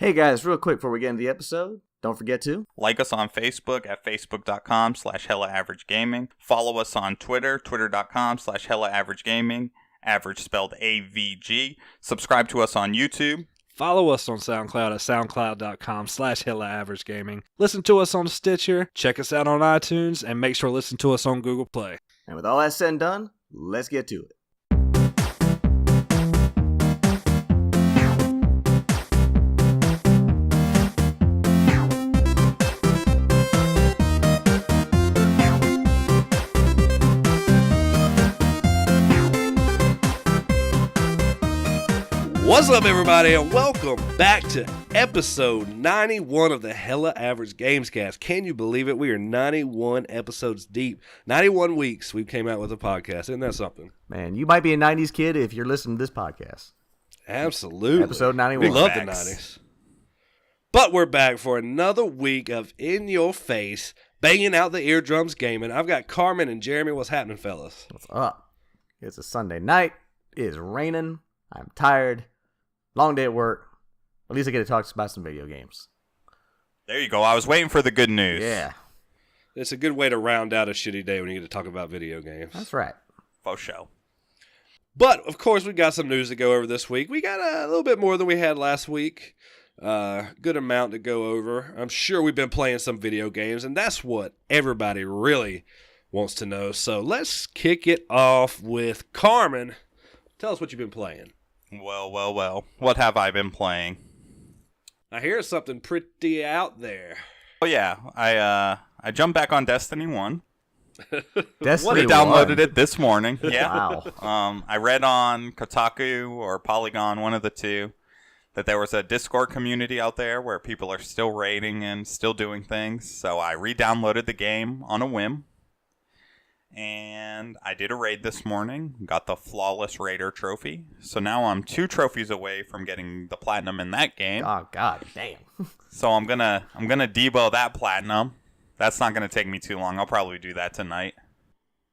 Hey guys, real quick before we get into the episode, don't forget to like us on Facebook at facebook.com/Hella Average Gaming. Follow us on Twitter, twitter.com/Hella Average Gaming, average spelled AVG. Subscribe to us on YouTube. Follow us on SoundCloud at soundcloud.com/Hella Average Gaming. Listen to us on Stitcher, check us out on iTunes, and make sure to listen to us on Google Play. And with all that said and done, let's get to it. What's up, everybody, and welcome back to episode 91 of the Hella Average Gamescast. Can you believe it? We are 91 episodes deep. 91 weeks we came out with a podcast. Isn't that something? Man, you might be a 90s kid if you're listening to this podcast. Absolutely. Episode 91. We love the 90s. But we're back for another week of in-your-face, banging out the eardrums gaming. I've got Carmen and Jeremy. What's happening, fellas? What's up? It's a Sunday night. It is raining. I'm tired. Long day at work. At least I get to talk about some video games. There you go. I was waiting for the good news. Yeah. It's a good way to round out a shitty day when you get to talk about video games. That's right. For sure. But, of course, we got some news to go over this week. We got a little bit more than we had last week. Good amount to go over. I'm sure we've been playing some video games, and that's what everybody really wants to know. So let's kick it off with Carmen. Tell us what you've been playing. Well. What have I been playing? I hear something pretty out there. Oh, yeah. I jumped back on Destiny 1. Destiny 1. Downloaded it this morning. Yeah. Wow. I read on Kotaku or Polygon, one of the two, that there was a Discord community out there where people are still raiding and still doing things. So I re-downloaded the game on a whim. And I did a raid this morning, got the Flawless Raider trophy. So now I'm 2 trophies away from getting the platinum in that game. Oh, God damn. So I'm gonna debo that platinum. That's not gonna take me too long. I'll probably do that tonight.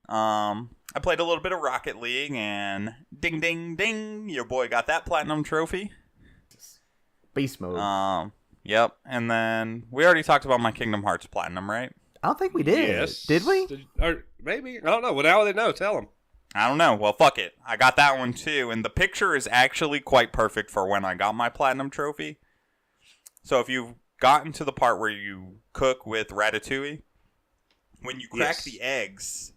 I played a little bit of Rocket League, and ding ding ding, your boy got that platinum trophy. Beast mode. Yep. And then we already talked about my Kingdom Hearts platinum, right? I don't think we did. Yes. Did we? Or maybe. I don't know. Well, now they know. Tell them. I don't know. Well, fuck it. I got that one too, and the picture is actually quite perfect for when I got my platinum trophy. So if you've gotten to the part where you cook with Ratatouille, when you crack the eggs,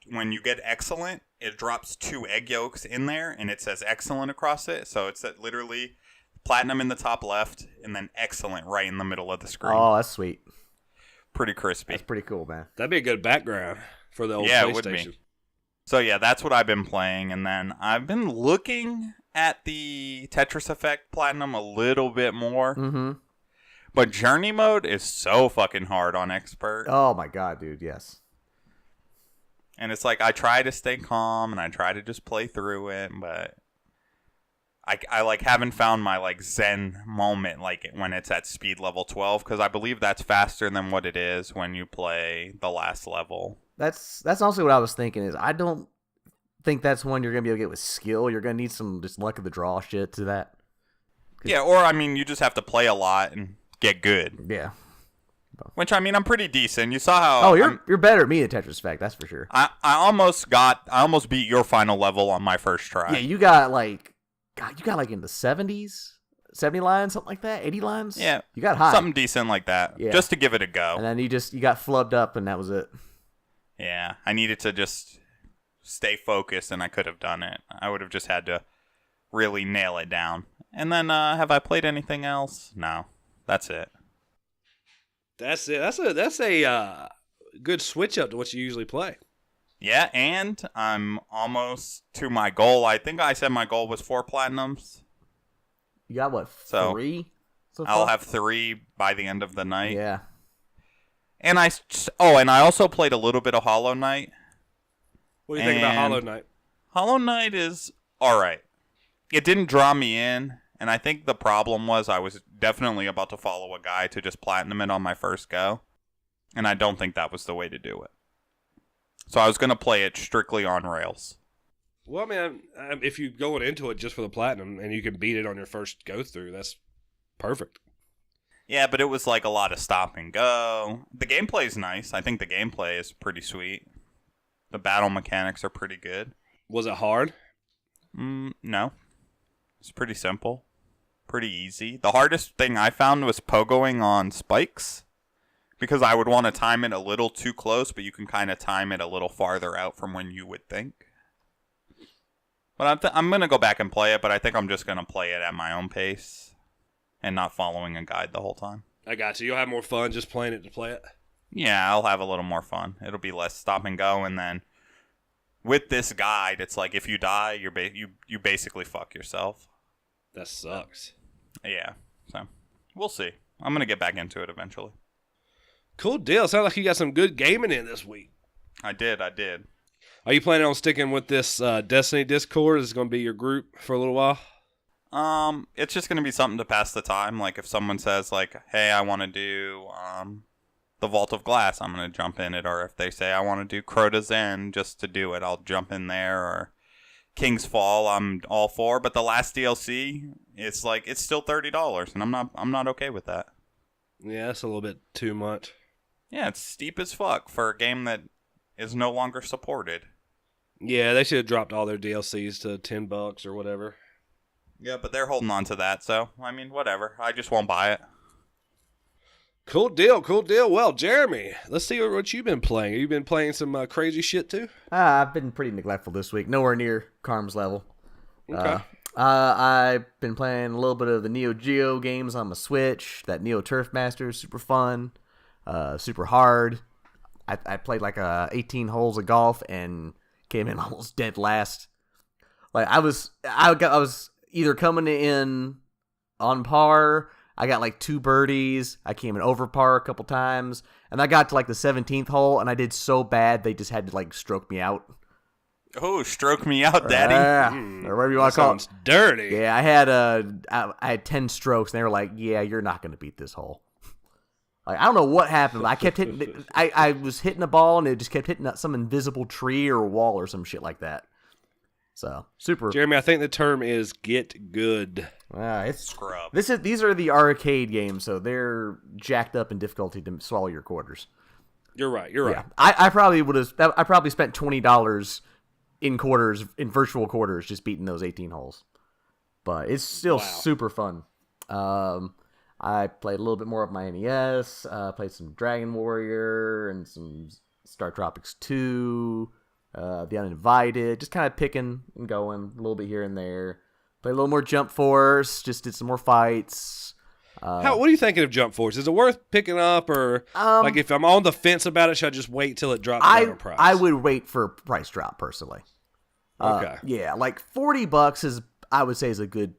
when you get excellent, it drops 2 egg yolks in there, and it says excellent across it. So it's literally platinum in the top left, and then excellent right in the middle of the screen. Oh, that's sweet. Pretty crispy. That's pretty cool, man. That'd be a good background for the old Yeah, PlayStation. it would be. So yeah, that's what I've been playing, and then I've been looking at the Tetris Effect Platinum a little bit more. Mm-hmm. But Journey Mode is so fucking hard on Expert. Oh my God, dude, yes. And it's like, I try to stay calm, and I try to just play through it, but I like haven't found my like zen moment like when it's at speed level 12, because I believe that's faster than what it is when you play the last level. That's also what I was thinking. Is I don't think that's one you're gonna be able to get with skill. You're gonna need some just luck of the draw shit to that. Yeah, or I mean, you just have to play a lot and get good. Yeah. Which, I mean, I'm pretty decent. You saw how... Oh, you're better at me at Tetris Effect, that's for sure. I almost beat your final level on my first try. Yeah, you got like in the 70s, 70 lines, something like that, 80 lines. Yeah, you got high, something decent like that, just to give it a go. And then you got flubbed up, and that was it. Yeah, I needed to just stay focused, and I could have done it. I would have just had to really nail it down. And then, have I played anything else? No, that's it. That's it. That's a good switch up to what you usually play. Yeah, and I'm almost to my goal. I think I said my goal was 4 platinums. You got what, 3? So I'll have 3 by the end of the night. Yeah. And I also played a little bit of Hollow Knight. What do you think about Hollow Knight? Hollow Knight is alright. It didn't draw me in, and I think the problem was I was definitely about to follow a guy to just platinum it on my first go. And I don't think that was the way to do it. So I was going to play it strictly on rails. Well, I mean, if you're going into it just for the platinum and you can beat it on your first go-through, that's Perfect. Yeah, but it was like a lot of stop and go. The gameplay's nice. I think the gameplay is pretty sweet. The battle mechanics are pretty good. Was it hard? No. It's pretty simple. Pretty easy. The hardest thing I found was pogoing on spikes. Because I would want to time it a little too close, but you can kind of time it a little farther out from when you would think. But I'm going to go back and play it, but I think I'm just going to play it at my own pace and not following a guide the whole time. I got you. You'll have more fun just playing it to play it? Yeah, I'll have a little more fun. It'll be less stop and go, and then with this guide, it's like if you die, you basically fuck yourself. That sucks. Yeah, so we'll see. I'm going to get back into it eventually. Cool deal. Sounds like you got some good gaming in this week. I did. Are you planning on sticking with this Destiny Discord? Is it going to be your group for a little while? It's just going to be something to pass the time. Like if someone says like, hey, I want to do the Vault of Glass, I'm going to jump in it. Or if they say I want to do Crota's End just to do it, I'll jump in there. Or King's Fall, I'm all for. But the last DLC, it's like it's still $30, and I'm not okay with that. Yeah, that's a little bit too much. Yeah, it's steep as fuck for a game that is no longer supported. Yeah, they should have dropped all their DLCs to $10 or whatever. Yeah, but they're holding on to that, so, I mean, whatever. I just won't buy it. Cool deal. Well, Jeremy, let's see what you've been playing. Have you been playing some crazy shit, too? I've been pretty neglectful this week. Nowhere near Carm's level. Okay. I've been playing a little bit of the Neo Geo games on my Switch. That Neo Turf Master is super fun. Super hard. I played like 18 holes of golf and came in almost dead last. Like I was either coming in on par. I got like 2 birdies. I came in over par a couple times, and I got to like the 17th hole, and I did so bad they just had to like stroke me out. Oh, stroke me out, daddy. Or whatever you want to call it. Sounds dirty. Yeah, I had 10 strokes, and they were like, "Yeah, you're not going to beat this hole." Like I don't know what happened. But I kept hitting. I was hitting a ball, and it just kept hitting some invisible tree or wall or some shit like that. So super. Jeremy, I think the term is get good. It's scrub. These are the arcade games, so they're jacked up in difficulty to swallow your quarters. You're right. Yeah. I probably would have. I probably spent $20 in virtual quarters, just beating those 18 holes. But it's still super fun. I played a little bit more of my NES. Played some Dragon Warrior and some Star Tropics 2. The Uninvited. Just kind of picking and going a little bit here and there. Played a little more Jump Force. Just did some more fights. What are you thinking of Jump Force? Is it worth picking up, or like if I'm on the fence about it, should I just wait till it drops down in price? I would wait for a price drop personally. Okay. Yeah, like $40 is I would say is a good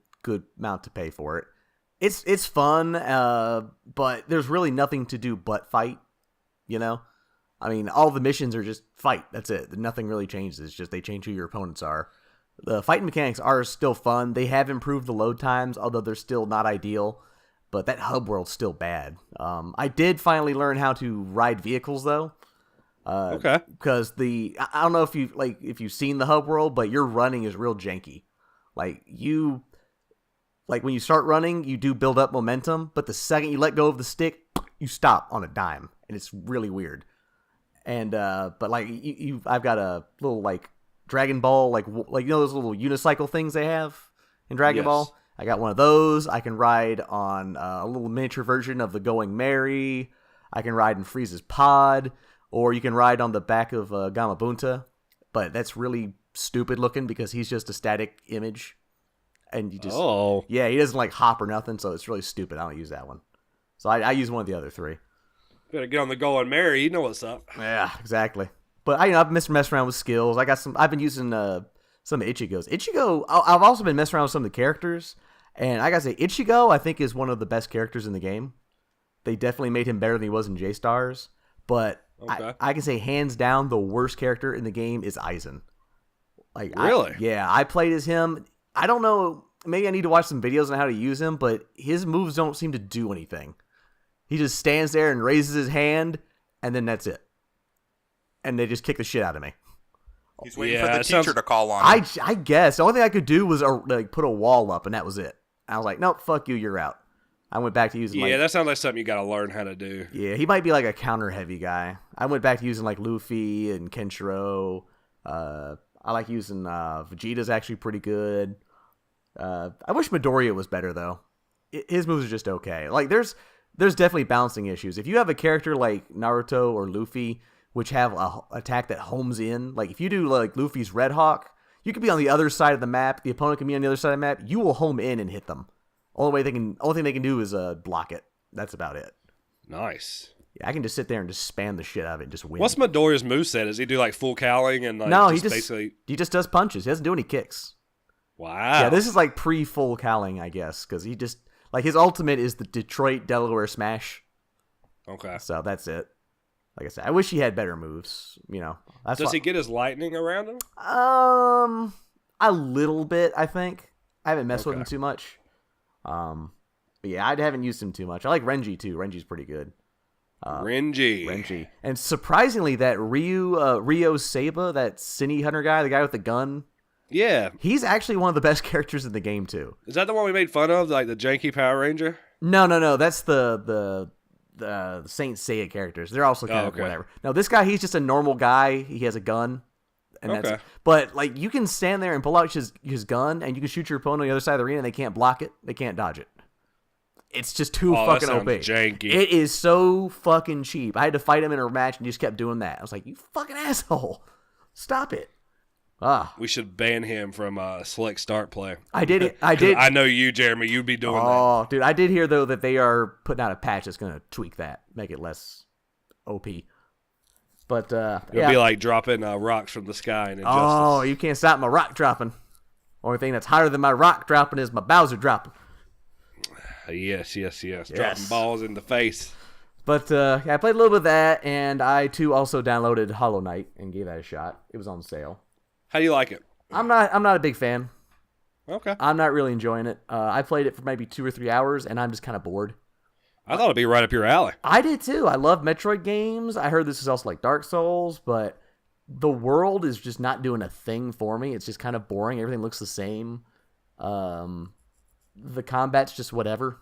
amount to pay for it. It's fun, but there's really nothing to do but fight. You know, I mean, all the missions are just fight. That's it. Nothing really changes. It's just they change who your opponents are. The fighting mechanics are still fun. They have improved the load times, although they're still not ideal. But that hub world's still bad. I did finally learn how to ride vehicles though. Okay. Because I don't know if you've seen the hub world, but your running is real janky. Like when you start running, you do build up momentum, but the second you let go of the stick, you stop on a dime, and it's really weird. And but like I've got a little like Dragon Ball, like you know those little unicycle things they have in Dragon Ball. I got one of those. I can ride on a little miniature version of the Going Merry. I can ride in Frieza's pod, or you can ride on the back of Gamabunta. But that's really stupid looking because he's just a static image. And you just, yeah, he doesn't like hop or nothing, so it's really stupid. I don't use that one. So I use one of the other 3. Better get on the Going Merry. You know what's up. Yeah, exactly. But I've messed around with skills. I've been using some of Ichigo's. I've also been messing around with some of the characters. And I gotta say, Ichigo, I think, is one of the best characters in the game. They definitely made him better than he was in J-Stars. But I can say, hands down, the worst character in the game is Aizen. Like, really? I played as him. I don't know, maybe I need to watch some videos on how to use him, but his moves don't seem to do anything. He just stands there and raises his hand, and then that's it. And they just kick the shit out of me. He's waiting for the teacher to call on him. I guess. The only thing I could do was like put a wall up, and that was it. I was like, nope, fuck you, you're out. I went back to using that sounds like something you got to learn how to do. Yeah, he might be like a counter-heavy guy. I went back to using like Luffy and Kenshiro. I like using Vegeta's actually pretty good. I wish Midoriya was better though. His moves are just okay. Like there's definitely balancing issues. If you have a character like Naruto or Luffy, which have a attack that homes in, like if you do like Luffy's Red Hawk, you could be on the other side of the map. The opponent can be on the other side of the map. You will home in and hit them. Only thing they can do is block it. That's about it. Nice. Yeah, I can just sit there and just spam the shit out of it and just win. What's Midoriya's moveset? Does he do like full cowling and like no? he just does punches. He doesn't do any kicks. Wow. Yeah, this is like pre-full cowling, I guess, because he just like his ultimate is the Detroit Delaware Smash. Okay. So that's it. Like I said, I wish he had better moves. You know, does he get his lightning around him? A little bit, I think. I haven't messed with him too much. But yeah, I haven't used him too much. I like Renji too. Renji's pretty good. Renji. And surprisingly, that Ryo Saba, that Cine Hunter guy, the guy with the gun. Yeah. He's actually one of the best characters in the game too. Is that the one we made fun of, like the janky Power Ranger? No. That's the Saint Seiya characters. They're also kind of whatever. No, this guy, he's just a normal guy. He has a gun. And that's it. But like you can stand there and pull out his gun and you can shoot your opponent on the other side of the arena and they can't block it. They can't dodge it. It's just too fucking that OP. janky. It is so fucking cheap. I had to fight him in a match and he just kept doing that. I was like, you fucking asshole. Stop it. We should ban him from select start play. I did it. I did. I know you, Jeremy. You'd be doing that. Oh, dude. I did hear, though, that they are putting out a patch that's going to tweak that, make it less OP. But, It'll be like dropping rocks from the sky in Injustice. Oh, you can't stop my rock dropping. Only thing that's higher than my rock dropping is my Bowser dropping. Yes. Dropping balls in the face. But, yeah, I played a little bit of that, and I, too, also downloaded Hollow Knight and gave that a shot. It was on sale. How do you like it? I'm not a big fan. Okay. I'm not really enjoying it. I played it for maybe 2 or 3 hours, and I'm just kind of bored. I thought it'd be right up your alley. I did too. I love Metroid games. I heard this is also like Dark Souls, but the world is just not doing a thing for me. It's just kind of boring. Everything looks the same. The combat's just whatever.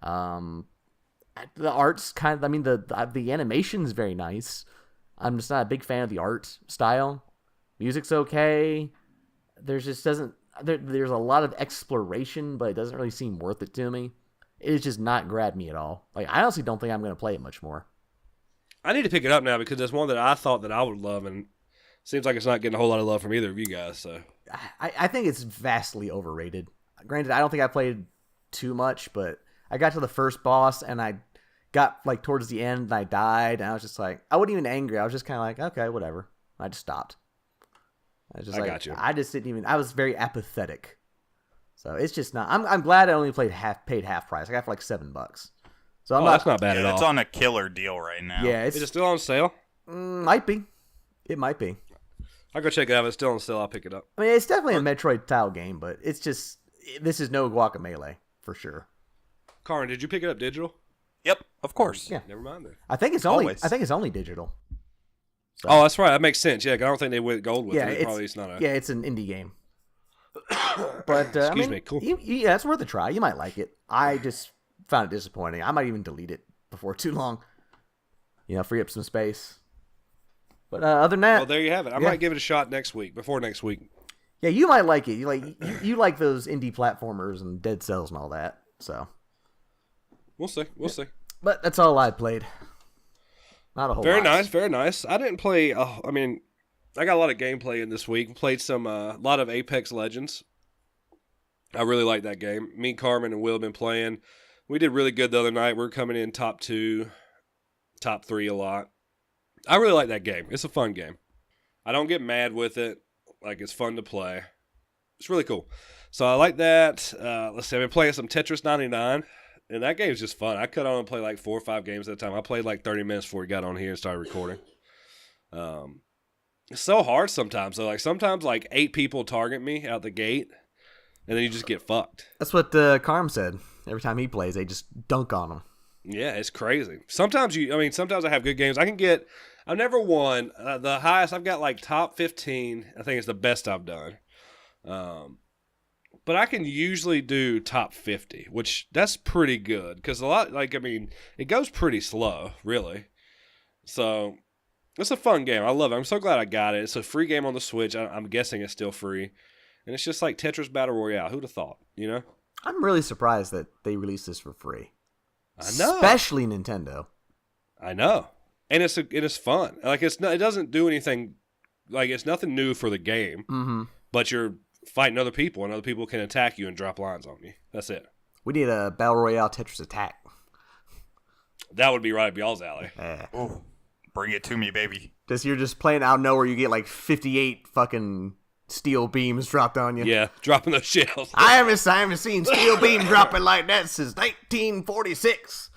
The art's kind of, I mean, the animation's very nice. I'm just not a big fan of the art style. Music's okay. There's a lot of exploration, but it doesn't really seem worth it to me. It's just not grabbed me at all. Like, I honestly don't think I'm going to play it much more. I need to pick it up now because there's one that I thought that I would love, and it seems like it's not getting a whole lot of love from either of you guys. So I think it's vastly overrated. Granted, I don't think I played too much, but I got to the first boss, and I got like towards the end, and I died, and I was just like, I wasn't even angry. I was just kind of like, okay, whatever. I just stopped. I got you. I just didn't even. I was very apathetic. So it's just not. I'm glad I only paid half price. I got for like $7. So that's not bad at all. It's on a killer deal right now. Yeah, is it still on sale? Might be. It might be. I'll go check it out. If it's still on sale, I'll pick it up. I mean, it's definitely a Metroid style game, but it's just this is no Guacamelee for sure. Karin, did you pick it up digital? Yep, of course. Yeah, never mind then. I think it's only digital. So. Oh, that's right. That makes sense. Yeah, I don't think they went gold with it. It's an indie game. But Excuse me. Cool. Yeah, it's worth a try. You might like it. I just found it disappointing. I might even delete it before too long. Free up some space. But other than that, well, there you have it. I might give it a shot before next week. Yeah, you might like it. You like those indie platformers and Dead Cells and all that. So we'll see. But that's all I played. Not a whole lot. Very nice. I didn't play. I got a lot of gameplay in this week. Played some a lot of Apex Legends. I really like that game. Me, Carmen, and Will have been playing. We did really good the other night. We're coming in top 2, top 3 a lot. I really like that game. It's a fun game. I don't get mad with it. Like, it's fun to play. It's really cool. So I like that. Let's see. I've been playing some Tetris 99. And that game's just fun. I cut on and play like 4 or 5 games at a time. I played like 30 minutes before we got on here and started recording. It's so hard sometimes. So sometimes 8 people target me out the gate, and then you just get fucked. That's what Carm said. Every time he plays, they just dunk on him. Yeah, it's crazy. Sometimes I have good games. I've never won. The highest I've got top 15. I think it's the best I've done. But but I can usually do top 50, which that's pretty good because it goes pretty slow, really. So it's a fun game. I love it. I'm so glad I got it. It's a free game on the Switch. I'm guessing it's still free, and it's just like Tetris Battle Royale. Who'd have thought? I'm really surprised that they released this for free. I know, especially Nintendo. I know, and it's fun. Like it doesn't do anything. Like it's nothing new for the game, but you're fighting other people, and other people can attack you and drop lines on you. That's it. We need a Battle Royale Tetris Attack. That would be right up y'all's alley. Ooh, bring it to me, baby. You're just playing out of nowhere, you get like 58 fucking steel beams dropped on you. Yeah, dropping those shells. I haven't seen steel beam dropping like that since 1946.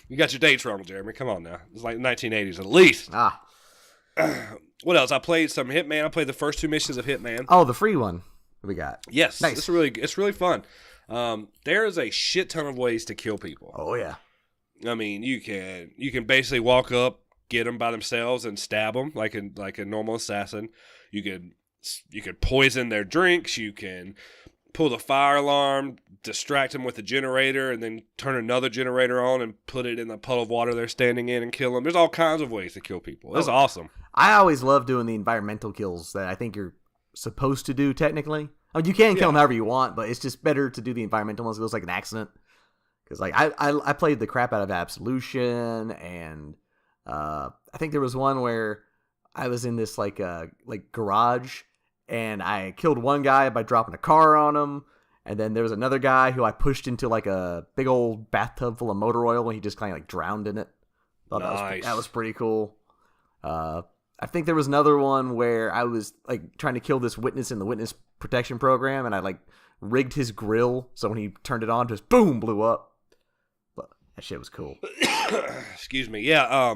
You got your dates wrong, Jeremy. Come on now. It's like 1980s at least. What else? I played some Hitman. I played the first 2 missions of Hitman. Oh, the free one we got. Yes. Nice. It's really fun. There is a shit ton of ways to kill people. Oh, yeah. I mean, you can basically walk up, get them by themselves, and stab them like a normal assassin. You could poison their drinks. You can pull the fire alarm, distract them with the generator, and then turn another generator on and put it in the puddle of water they're standing in and kill them. There's all kinds of ways to kill people. It's awesome. I always love doing the environmental kills that I think you're supposed to do technically. I mean, you can kill them however you want, but it's just better to do the environmental ones. It looks like an accident. Because like I played the crap out of Absolution, and I think there was one where I was in this like garage, and I killed one guy by dropping a car on him, and then there was another guy who I pushed into like a big old bathtub full of motor oil, and he just kind of like drowned in it. Thought nice. that was pretty cool. I think there was another one where I was like trying to kill this witness in the witness protection program, and I like rigged his grill so when he turned it on, just boom, blew up. But that shit was cool. Excuse me. Yeah.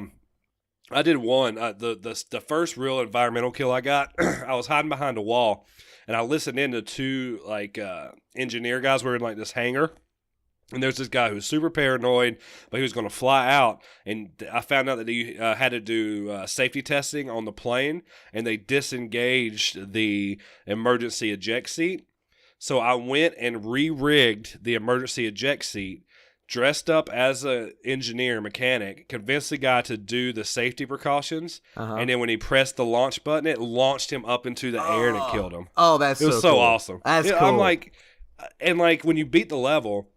I did one. The first real environmental kill I got, I was hiding behind a wall, and I listened in to 2 like engineer guys. Were in like this hangar. And there's this guy who's super paranoid, but he was going to fly out. And I found out that he had to do safety testing on the plane, and they disengaged the emergency eject seat. So I went and re-rigged the emergency eject seat, dressed up as an engineer mechanic, convinced the guy to do the safety precautions, and then when he pressed the launch button, it launched him up into the air and it killed him. Oh, it was so cool. Awesome. That's cool. I'm like, and like when you beat the level,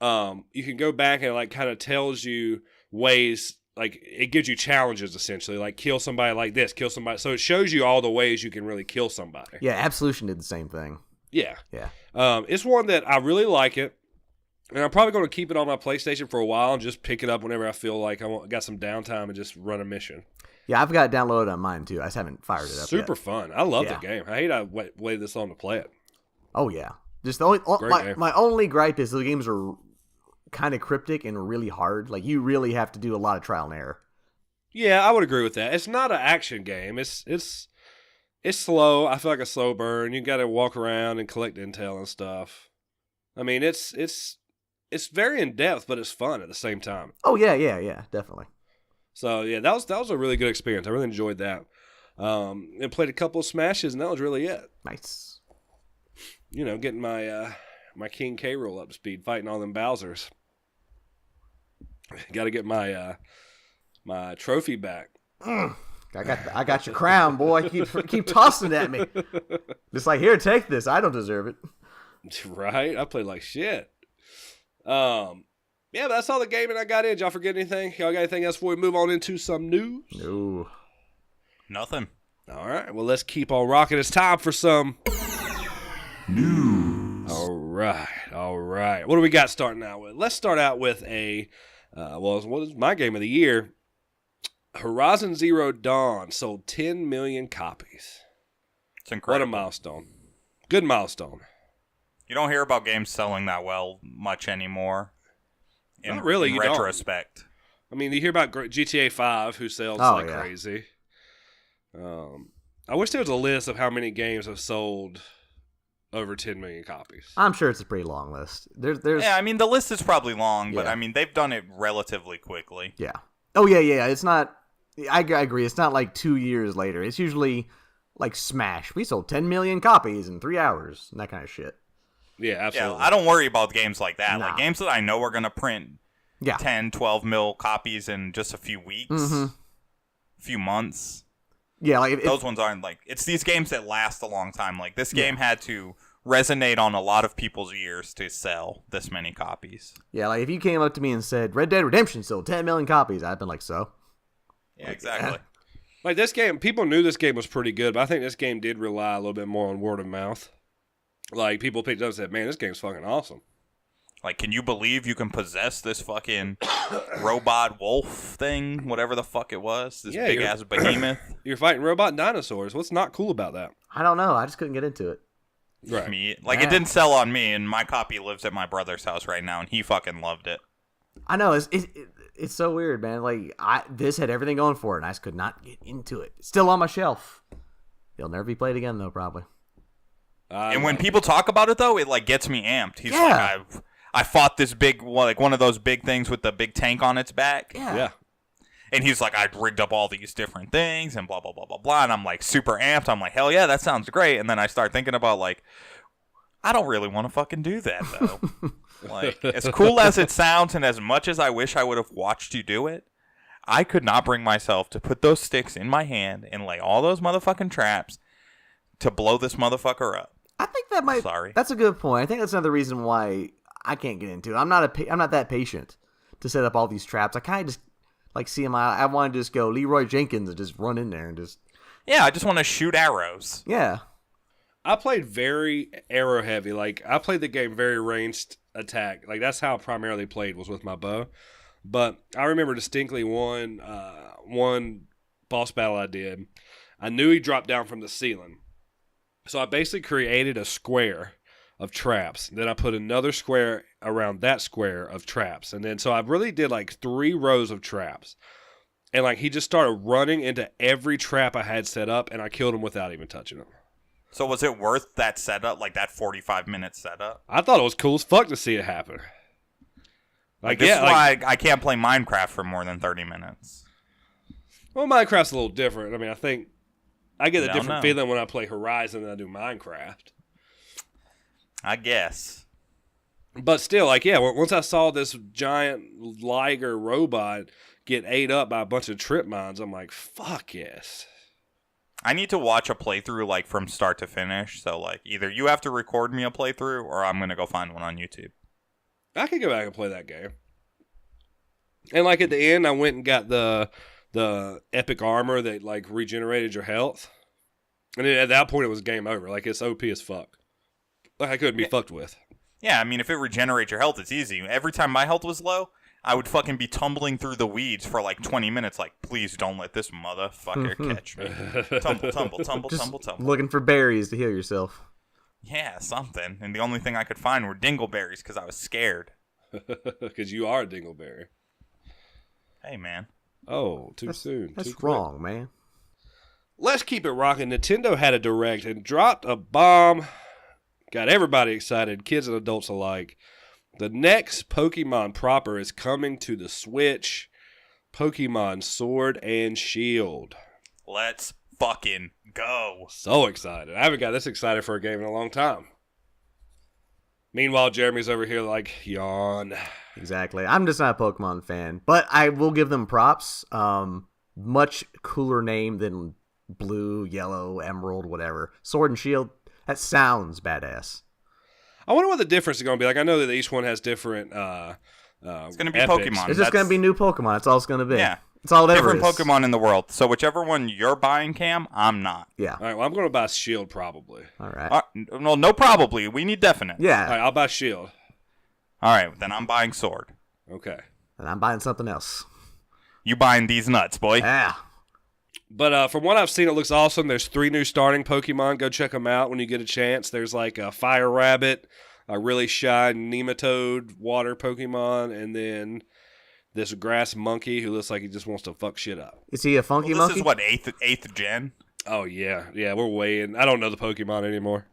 you can go back and it like kind of tells you ways, like it gives you challenges essentially, like kill somebody like this, kill somebody. So it shows you all the ways you can really kill somebody. Yeah, Absolution did the same thing. Yeah. Yeah. It's one that I really like it. And I'm probably going to keep it on my PlayStation for a while and just pick it up whenever I feel like got some downtime and just run a mission. Yeah, I've got it downloaded on mine too. I just haven't fired it up Super yet. fun. I love the game. I hate I waited this long to play it. Oh yeah. Just the only my only gripe is the games are kind of cryptic and really hard. Like you really have to do a lot of trial and error. Yeah, I would agree with that. It's not an action game. It's slow. I feel like a slow burn. You got to walk around and collect intel and stuff. I mean, it's very in depth, but it's fun at the same time. Oh yeah, definitely. So yeah, that was a really good experience. I really enjoyed that. And played a couple of smashes, and that was really it. Nice. You know, getting my my King K roll up to speed, fighting all them Bowsers. Got to get my my trophy back. I got your crown, boy. Keep tossing it at me. Just like, here, take this. I don't deserve it. Right? I played like shit. Yeah, but that's all the gaming I got in. Did y'all forget anything? Y'all got anything else before we move on into some news? No. Nothing. All right. Well, let's keep on rocking. It's time for some news. All right. What do we got starting out with? Let's start out with a, what is my game of the year? Horizon Zero Dawn sold 10 million copies. It's incredible. What a milestone. Good milestone. You don't hear about games selling that well much anymore. Not really. In you retrospect. Don't. I mean, you hear about GTA 5, who sells crazy. I wish there was a list of how many games have sold over 10 million copies. I'm sure it's a pretty long list. There's Yeah, I mean, the list is probably long, but Yeah. I mean, they've done it relatively quickly. Yeah. Oh, yeah. It's not... I agree. It's not like 2 years later. It's usually like Smash. We sold 10 million copies in 3 hours and that kind of shit. Yeah, absolutely. Yeah, I don't worry about games like that. Nah. Like games that I know are going to print 10, 12 mil copies in just a few weeks, few months. Yeah, like those ones aren't like, it's these games that last a long time. Like this game had to resonate on a lot of people's ears to sell this many copies. Yeah, like if you came up to me and said Red Dead Redemption sold 10 million copies, I'd been like, so? Yeah, exactly. Like this game, people knew this game was pretty good, but I think this game did rely a little bit more on word of mouth. Like people picked it up and said, man, this game's fucking awesome. Like, can you believe you can possess this fucking robot wolf thing, whatever the fuck it was, this big-ass behemoth? You're fighting robot dinosaurs. What's not cool about that? I don't know. I just couldn't get into it. Right. It didn't sell on me, and my copy lives at my brother's house right now, and he fucking loved it. I know. It's so weird, man. Like, this had everything going for it, and I just could not get into it. It's still on my shelf. It'll never be played again, though, probably. And when people talk about it, though, it, like, gets me amped. He's like, I fought this big, like, one of those big things with the big tank on its back. Yeah. And he's like, I rigged up all these different things and blah, blah, blah, blah, blah. And I'm like super amped. I'm like, hell yeah, that sounds great. And then I start thinking about like, I don't really want to fucking do that though. Like, as cool as it sounds and as much as I wish I would have watched you do it, I could not bring myself to put those sticks in my hand and lay all those motherfucking traps to blow this motherfucker up. I think that might. Sorry. That's a good point. I think that's another reason why I can't get into it. I'm not that patient to set up all these traps. I kind of just like see them. I want to just go Leroy Jenkins and just run in there and just. Yeah, I just want to shoot arrows. Yeah. I played very arrow heavy. Like I played the game very ranged attack. Like that's how I primarily played was with my bow. But I remember distinctly one boss battle I did. I knew he dropped down from the ceiling, so I basically created a square of traps. Then I put another square around that square of traps. And then so I really did like 3 rows of traps. And like he just started running into every trap I had set up and I killed him without even touching him. So was it worth that setup, like that 45-minute setup? I thought it was cool as fuck to see it happen. Like this is why I can't play Minecraft for more than 30 minutes. Well, Minecraft's a little different. I mean, I think I get a different feeling when I play Horizon than I do Minecraft. I guess. But still, like, yeah, once I saw this giant Liger robot get ate up by a bunch of trip mines, I'm like, fuck yes. I need to watch a playthrough, like, from start to finish. So, like, either you have to record me a playthrough, or I'm going to go find one on YouTube. I could go back and play that game. And, like, at the end, I went and got the epic armor that, like, regenerated your health. And then at that point, it was game over. Like, it's OP as fuck. Like, I couldn't be fucked with. Yeah, I mean, if it regenerates your health, it's easy. Every time my health was low, I would fucking be tumbling through the weeds for like 20 minutes. Like, please don't let this motherfucker catch me. Tumble, tumble, tumble, Just tumble, tumble. looking for berries to heal yourself. Yeah, something. And the only thing I could find were dingleberries because I was scared. Because you are a dingleberry. Hey, man. Oh, too soon. That's too quick. wrong, man. Let's keep it rocking. Nintendo had a direct and dropped a bomb. Got everybody excited, kids and adults alike. The next Pokemon proper is coming to the Switch. Pokemon Sword and Shield. Let's fucking go. So excited. I haven't got this excited for a game in a long time. Meanwhile, Jeremy's over here like, yawn. Exactly. I'm just not a Pokemon fan, but I will give them props. Much cooler name than Blue, Yellow, Emerald, whatever. Sword and Shield. That sounds badass. I wonder what the difference is going to be. Like, I know that each one has different it's going to be epics. Pokemon. It's just going to be new Pokemon. That's all it's going to be. Yeah. It's all it ever different is. Pokemon in the world. So whichever one you're buying, Cam, I'm not. Yeah. All right, well, I'm going to buy Shield probably. All right. Well, no probably. We need definite. Yeah. All right, I'll buy Shield. All right, then I'm buying Sword. Okay. And I'm buying something else. You buying these nuts, boy. Yeah. But from what I've seen, it looks awesome. There's 3 new starting Pokemon. Go check them out when you get a chance. There's like a Fire Rabbit, a really shy Nematode water Pokemon, and then this Grass Monkey who looks like he just wants to fuck shit up. Is he a funky This monkey? is what, 8th gen? Oh, yeah. Yeah, we're way in. I don't know the Pokemon anymore.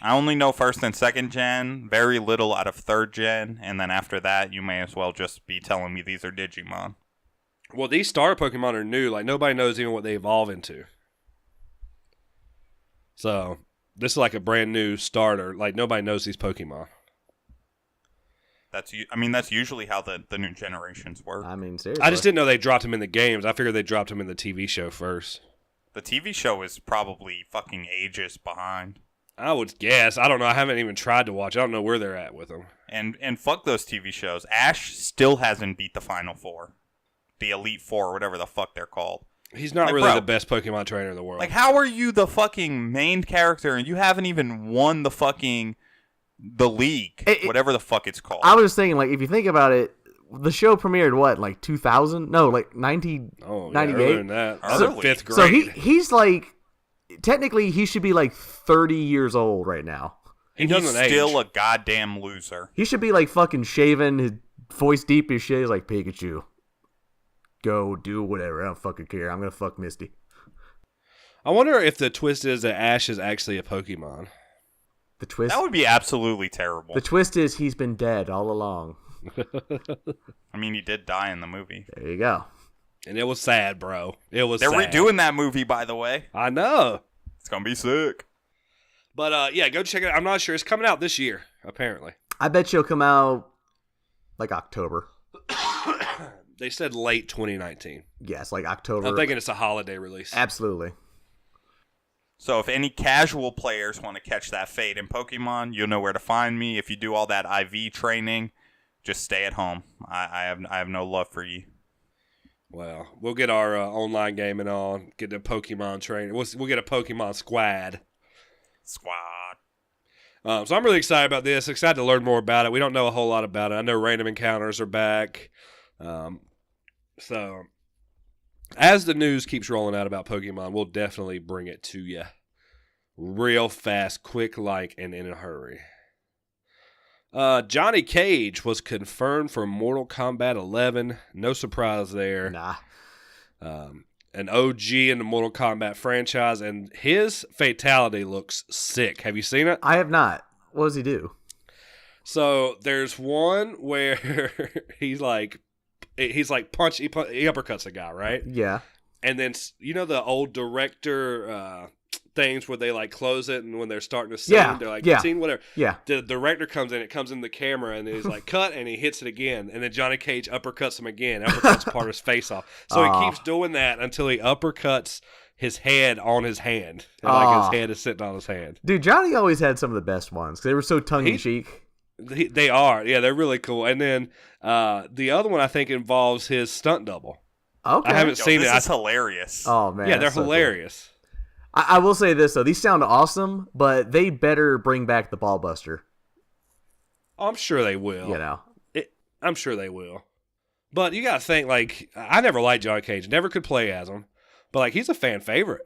I only know 1st and 2nd gen, very little out of 3rd gen, and then after that, you may as well just be telling me these are Digimon. Well, these starter Pokemon are new. Like, nobody knows even what they evolve into. So this is like a brand new starter. Like nobody knows these Pokemon. That's usually how the new generations work. I mean, seriously. I just didn't know they dropped him in the games. I figured they dropped him in the TV show first. The TV show is probably fucking ages behind. I would guess. I don't know. I haven't even tried to watch. I don't know where they're at with them. And fuck those TV shows. Ash still hasn't beat the Final Four. The Elite Four, whatever the fuck they're called. He's not really the best Pokemon trainer in the world. Like, how are you the fucking main character and you haven't even won the league, whatever the fuck it's called? I was just thinking, like, if you think about it, the show premiered, what, like 2000? No, like 1998? Earlier than that. I was in 5th grade. So he's like, technically, he should be like 30 years old right now. He's still a goddamn loser. He should be like fucking shaven, his voice deep as shit. He's like, Pikachu, go do whatever. I don't fucking care. I'm going to fuck Misty. I wonder if the twist is that Ash is actually a Pokemon. The twist? That would be absolutely terrible. The twist is he's been dead all along. I mean, he did die in the movie. There you go. And it was sad, bro. They're sad. Redoing that movie, by the way. I know. It's going to be sick. But, yeah, go check it out. I'm not sure. It's coming out this year, apparently. I bet you'll come out, like, October. They said late 2019. Yes, like October. I'm thinking it's a holiday release. Absolutely. So if any casual players want to catch that fade in Pokemon, you'll know where to find me. If you do all that IV training, just stay at home. I have no love for you. Well, we'll get our online gaming on, get the Pokemon training. We'll get a Pokemon squad. So I'm really excited about this. Excited to learn more about it. We don't know a whole lot about it. I know random encounters are back. So as the news keeps rolling out about Pokemon, we'll definitely bring it to you real fast, quick like, and in a hurry. Johnny Cage was confirmed for Mortal Kombat 11. No surprise there. Nah. An OG in the Mortal Kombat franchise, and his fatality looks sick. Have you seen it? I have not. What does he do? So there's one where he uppercuts a guy, right? Yeah. And then, you know the old director things where they like close it and when they're starting to scene, they're like, scene, whatever. Yeah. The director comes in, it comes in the camera, and he's like, cut, and he hits it again. And then Johnny Cage uppercuts him again. Uppercuts part of his face off. So he keeps doing that until he uppercuts his head on his hand. And like his head is sitting on his hand. Dude, Johnny always had some of the best ones because they were so tongue-in-cheek. They are. Yeah, they're really cool. And then the other one, I think, involves his stunt double. Okay. I haven't seen it. This is hilarious. Oh, man. Yeah, they're hilarious. Cool. I will say this, though. These sound awesome, but they better bring back the ball buster. I'm sure they will. You know. I'm sure they will. But you got to think, like, I never liked Johnny Cage. Never could play as him. But, like, he's a fan favorite.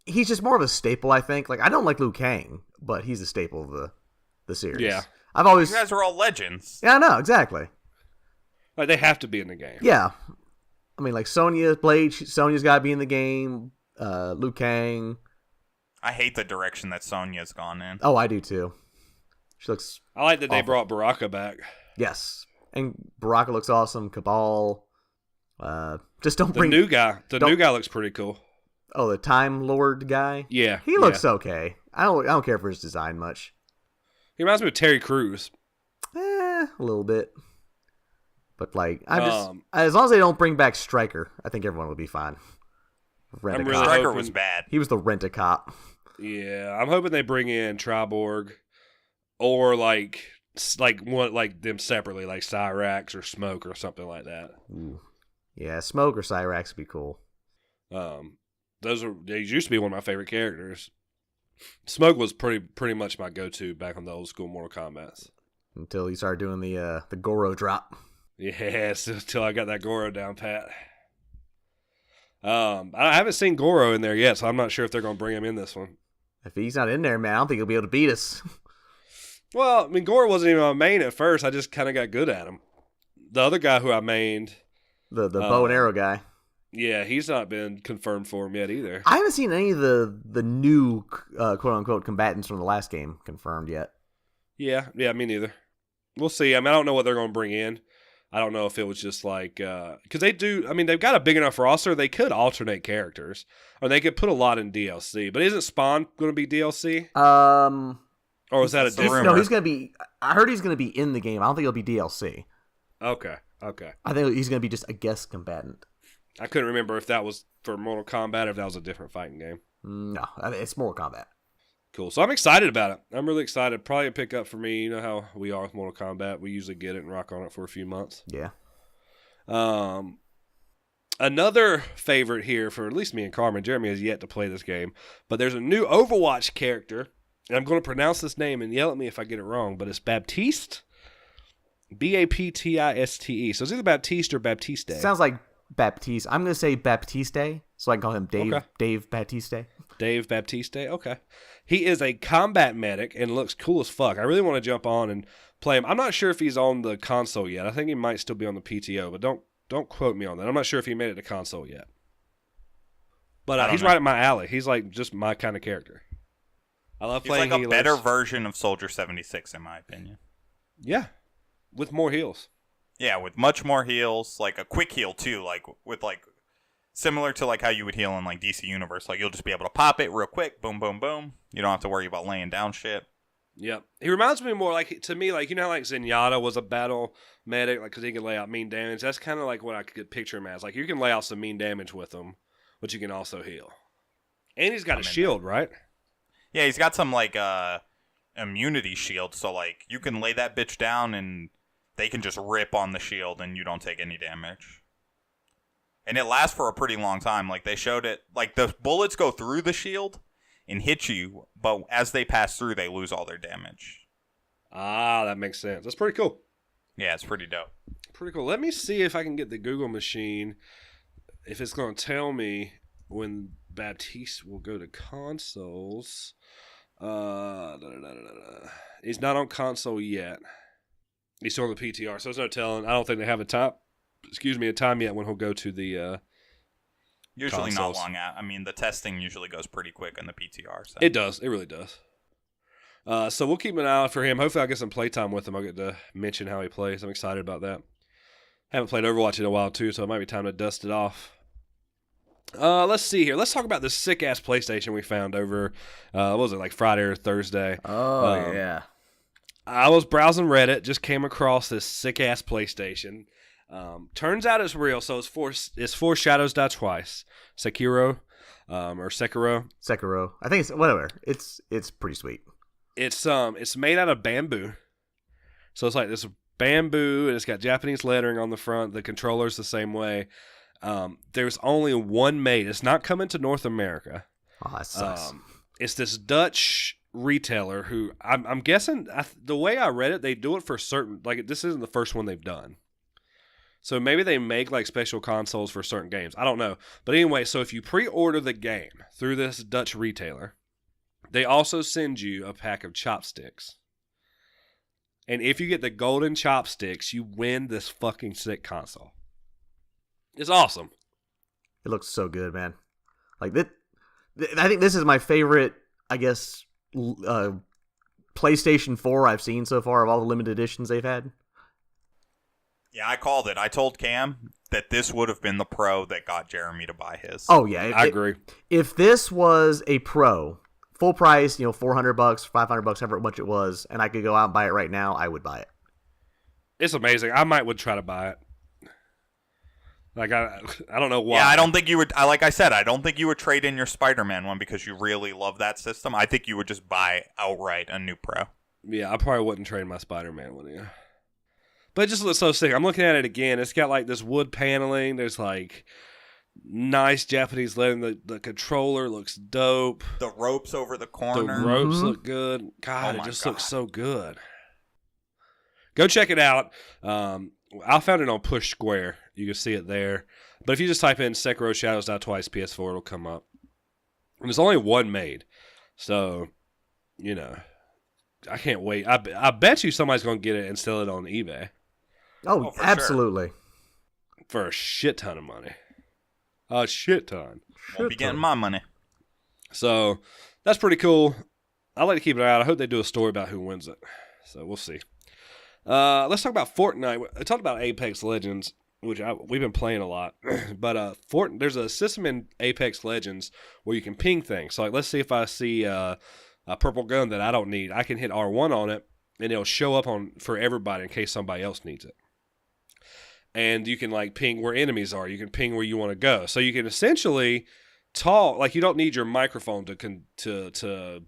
He's just more of a staple, I think. Like, I don't like Liu Kang, but he's a staple of the series. Yeah. You guys are all legends. Yeah, I know, exactly. Like, they have to be in the game. Yeah. I mean, like, Sonya's got to be in the game. Liu Kang. I hate the direction that Sonya's gone in. Oh, I do too. She looks. I like that they brought Baraka back. Yes, and Baraka looks awesome. Cabal. Just don't bring the new guy. The new guy looks pretty cool. Oh, the Time Lord guy. Yeah, he looks okay. I don't care for his design much. He reminds me of Terry Crews. A little bit. But like, as long as they don't bring back Stryker, I think everyone will be fine. Stryker was bad. He was the rent-a-cop. Yeah, I'm hoping they bring in Triborg, or like them separately, like Cyrax or Smoke or something like that. Ooh. Yeah, Smoke or Cyrax would be cool. They used to be one of my favorite characters. Smoke was pretty much my go-to back on the old school Mortal Kombat. Until you started doing the Goro drop. Yes, until I got that Goro down pat. I haven't seen Goro in there yet, so I'm not sure if they're going to bring him in this one. If he's not in there, man, I don't think he'll be able to beat us. Well, I mean, Goro wasn't even my main at first. I just kind of got good at him. The other guy who I mained... The bow and arrow guy. Yeah, he's not been confirmed for him yet either. I haven't seen any of the new quote-unquote combatants from the last game confirmed yet. Yeah, me neither. We'll see. I mean, I don't know what they're going to bring in. I don't know if it was just like because they do. I mean, they've got a big enough roster. They could alternate characters, or they could put a lot in DLC. But isn't Spawn going to be DLC? Or was that a different? No, he's going to be. I heard he's going to be in the game. I don't think he'll be DLC. Okay. I think he's going to be just a guest combatant. I couldn't remember if that was for Mortal Kombat or if that was a different fighting game. No, it's Mortal Kombat. Cool. So I'm excited about it. I'm really excited. Probably a pickup for me. You know how we are with Mortal Kombat. We usually get it and rock on it for a few months. Yeah. Another favorite here for at least me and Carmen. Jeremy has yet to play this game, but there's a new Overwatch character, and I'm going to pronounce this name and yell at me if I get it wrong, but it's Baptiste. Baptiste. So it's either Baptiste or Baptiste. Sounds like Baptiste. I'm going to say Baptiste, so I can call him Dave. Okay. Dave Baptiste. Dave Baptiste. Okay. He is a combat medic and looks cool as fuck. I really want to jump on and play him. I'm not sure if he's on the console yet. I think he might still be on the PTO, but don't quote me on that. I'm not sure if he made it to console yet. But he's right up my alley. He's like just my kind of character. I love playing healers. He's like a better version of Soldier 76, in my opinion. Yeah. With more heals. Yeah, with much more heals, like a quick heal too, like with like similar to like how you would heal in like DC Universe. Like you'll just be able to pop it real quick, boom, boom, boom. You don't have to worry about laying down shit. Yep. He reminds me more like, to me, like, you know how like Zenyatta was a battle medic, like, because he can lay out mean damage? That's kind of like what I could picture him as. Like, you can lay out some mean damage with him, but you can also heal. And he's got a shield, right? Yeah, he's got some like immunity shield, so like you can lay that bitch down and they can just rip on the shield and you don't take any damage. And it lasts for a pretty long time. Like they showed it, like the bullets go through the shield and hit you, but as they pass through, they lose all their damage. Ah, that makes sense. That's pretty cool. Yeah, it's pretty dope. Pretty cool. Let me see if I can get the Google machine, if it's going to tell me when Baptiste will go to consoles. He's not on console yet. He's still on the PTR, so there's no telling. I don't think they have a time yet when he'll go to the usually consoles. Not long out. I mean, the testing usually goes pretty quick on the PTR. So. It does. It really does. So we'll keep an eye out for him. Hopefully I'll get some playtime with him. I'll get to mention how he plays. I'm excited about that. Haven't played Overwatch in a while, too, so it might be time to dust it off. Let's see here. Let's talk about this sick-ass PlayStation we found over, what was it, like Friday or Thursday? Oh, yeah. I was browsing Reddit, just came across this sick-ass PlayStation. Turns out it's real, so it's for Shadows Die Twice. Sekiro, or Sekiro. Sekiro. I think it's, whatever. It's pretty sweet. It's made out of bamboo. So it's like this bamboo, and it's got Japanese lettering on the front. The controller's the same way. There's only one made. It's not coming to North America. Oh, that sucks. It's this Dutch retailer who I'm guessing the way I read it, they do it for certain. Like this isn't the first one they've done. So maybe they make like special consoles for certain games. I don't know. But anyway, so if you pre-order the game through this Dutch retailer, they also send you a pack of chopsticks. And if you get the golden chopsticks, you win this fucking sick console. It's awesome. It looks so good, man. Like that. I think this is my favorite, I guess, PlayStation 4 I've seen so far of all the limited editions they've had. Yeah, I called it. I told Cam that this would have been the Pro that got Jeremy to buy his. Oh yeah, I agree. If this was a Pro, full price, $400, $500, however much it was, and I could go out and buy it right now, I would buy it. It's amazing. I would try to buy it. Like I don't know why. Yeah, I don't think you would. Like I said, I don't think you would trade in your Spider-Man one because you really love that system. I think you would just buy outright a new Pro. Yeah, I probably wouldn't trade my Spider-Man one. Yeah, but it just looks so sick. I'm looking at it again. It's got like this wood paneling. There's like nice Japanese lettering. The controller looks dope. The ropes over the corner. The ropes look good. God, it just looks so good. Go check it out. I found it on Push Square. You can see it there. But if you just type in Sekiro Shadows Die Twice PS4, it'll come up. And there's only one made. So, I can't wait. I bet you somebody's going to get it and sell it on eBay. Oh absolutely. Sure. For a shit ton of money. A shit ton. Won't be getting my money. So, that's pretty cool. I like to keep it out. I hope they do a story about who wins it. So, we'll see. Let's talk about Fortnite. I talked about Apex Legends, which we've been playing a lot. But there's a system in Apex Legends where you can ping things. So like, let's see if I see a purple gun that I don't need. I can hit R1 on it, and it'll show up for everybody in case somebody else needs it. And you can like ping where enemies are. You can ping where you want to go. So you can essentially talk. Like, you don't need your microphone to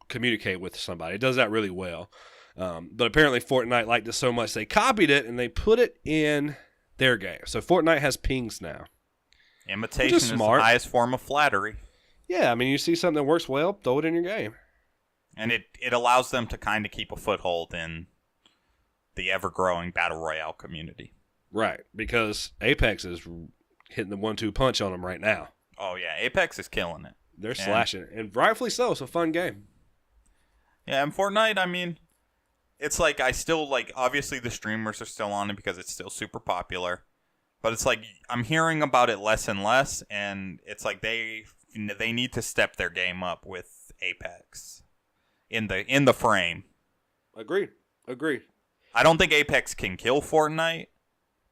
communicate with somebody. It does that really well. But apparently Fortnite liked it so much they copied it and they put it in their game. So Fortnite has pings now. Imitation is the highest form of flattery. Yeah, I mean, you see something that works well, throw it in your game. And it allows them to kind of keep a foothold in the ever-growing Battle Royale community. Right, because Apex is hitting the 1-2 punch on them right now. Oh, yeah, Apex is killing it. They're slashing it, and rightfully so. It's a fun game. Yeah, and Fortnite, I mean, it's like I still, like, obviously the streamers are still on it because it's still super popular. But it's like I'm hearing about it less and less, and it's like they need to step their game up with Apex in the frame. Agreed. I don't think Apex can kill Fortnite.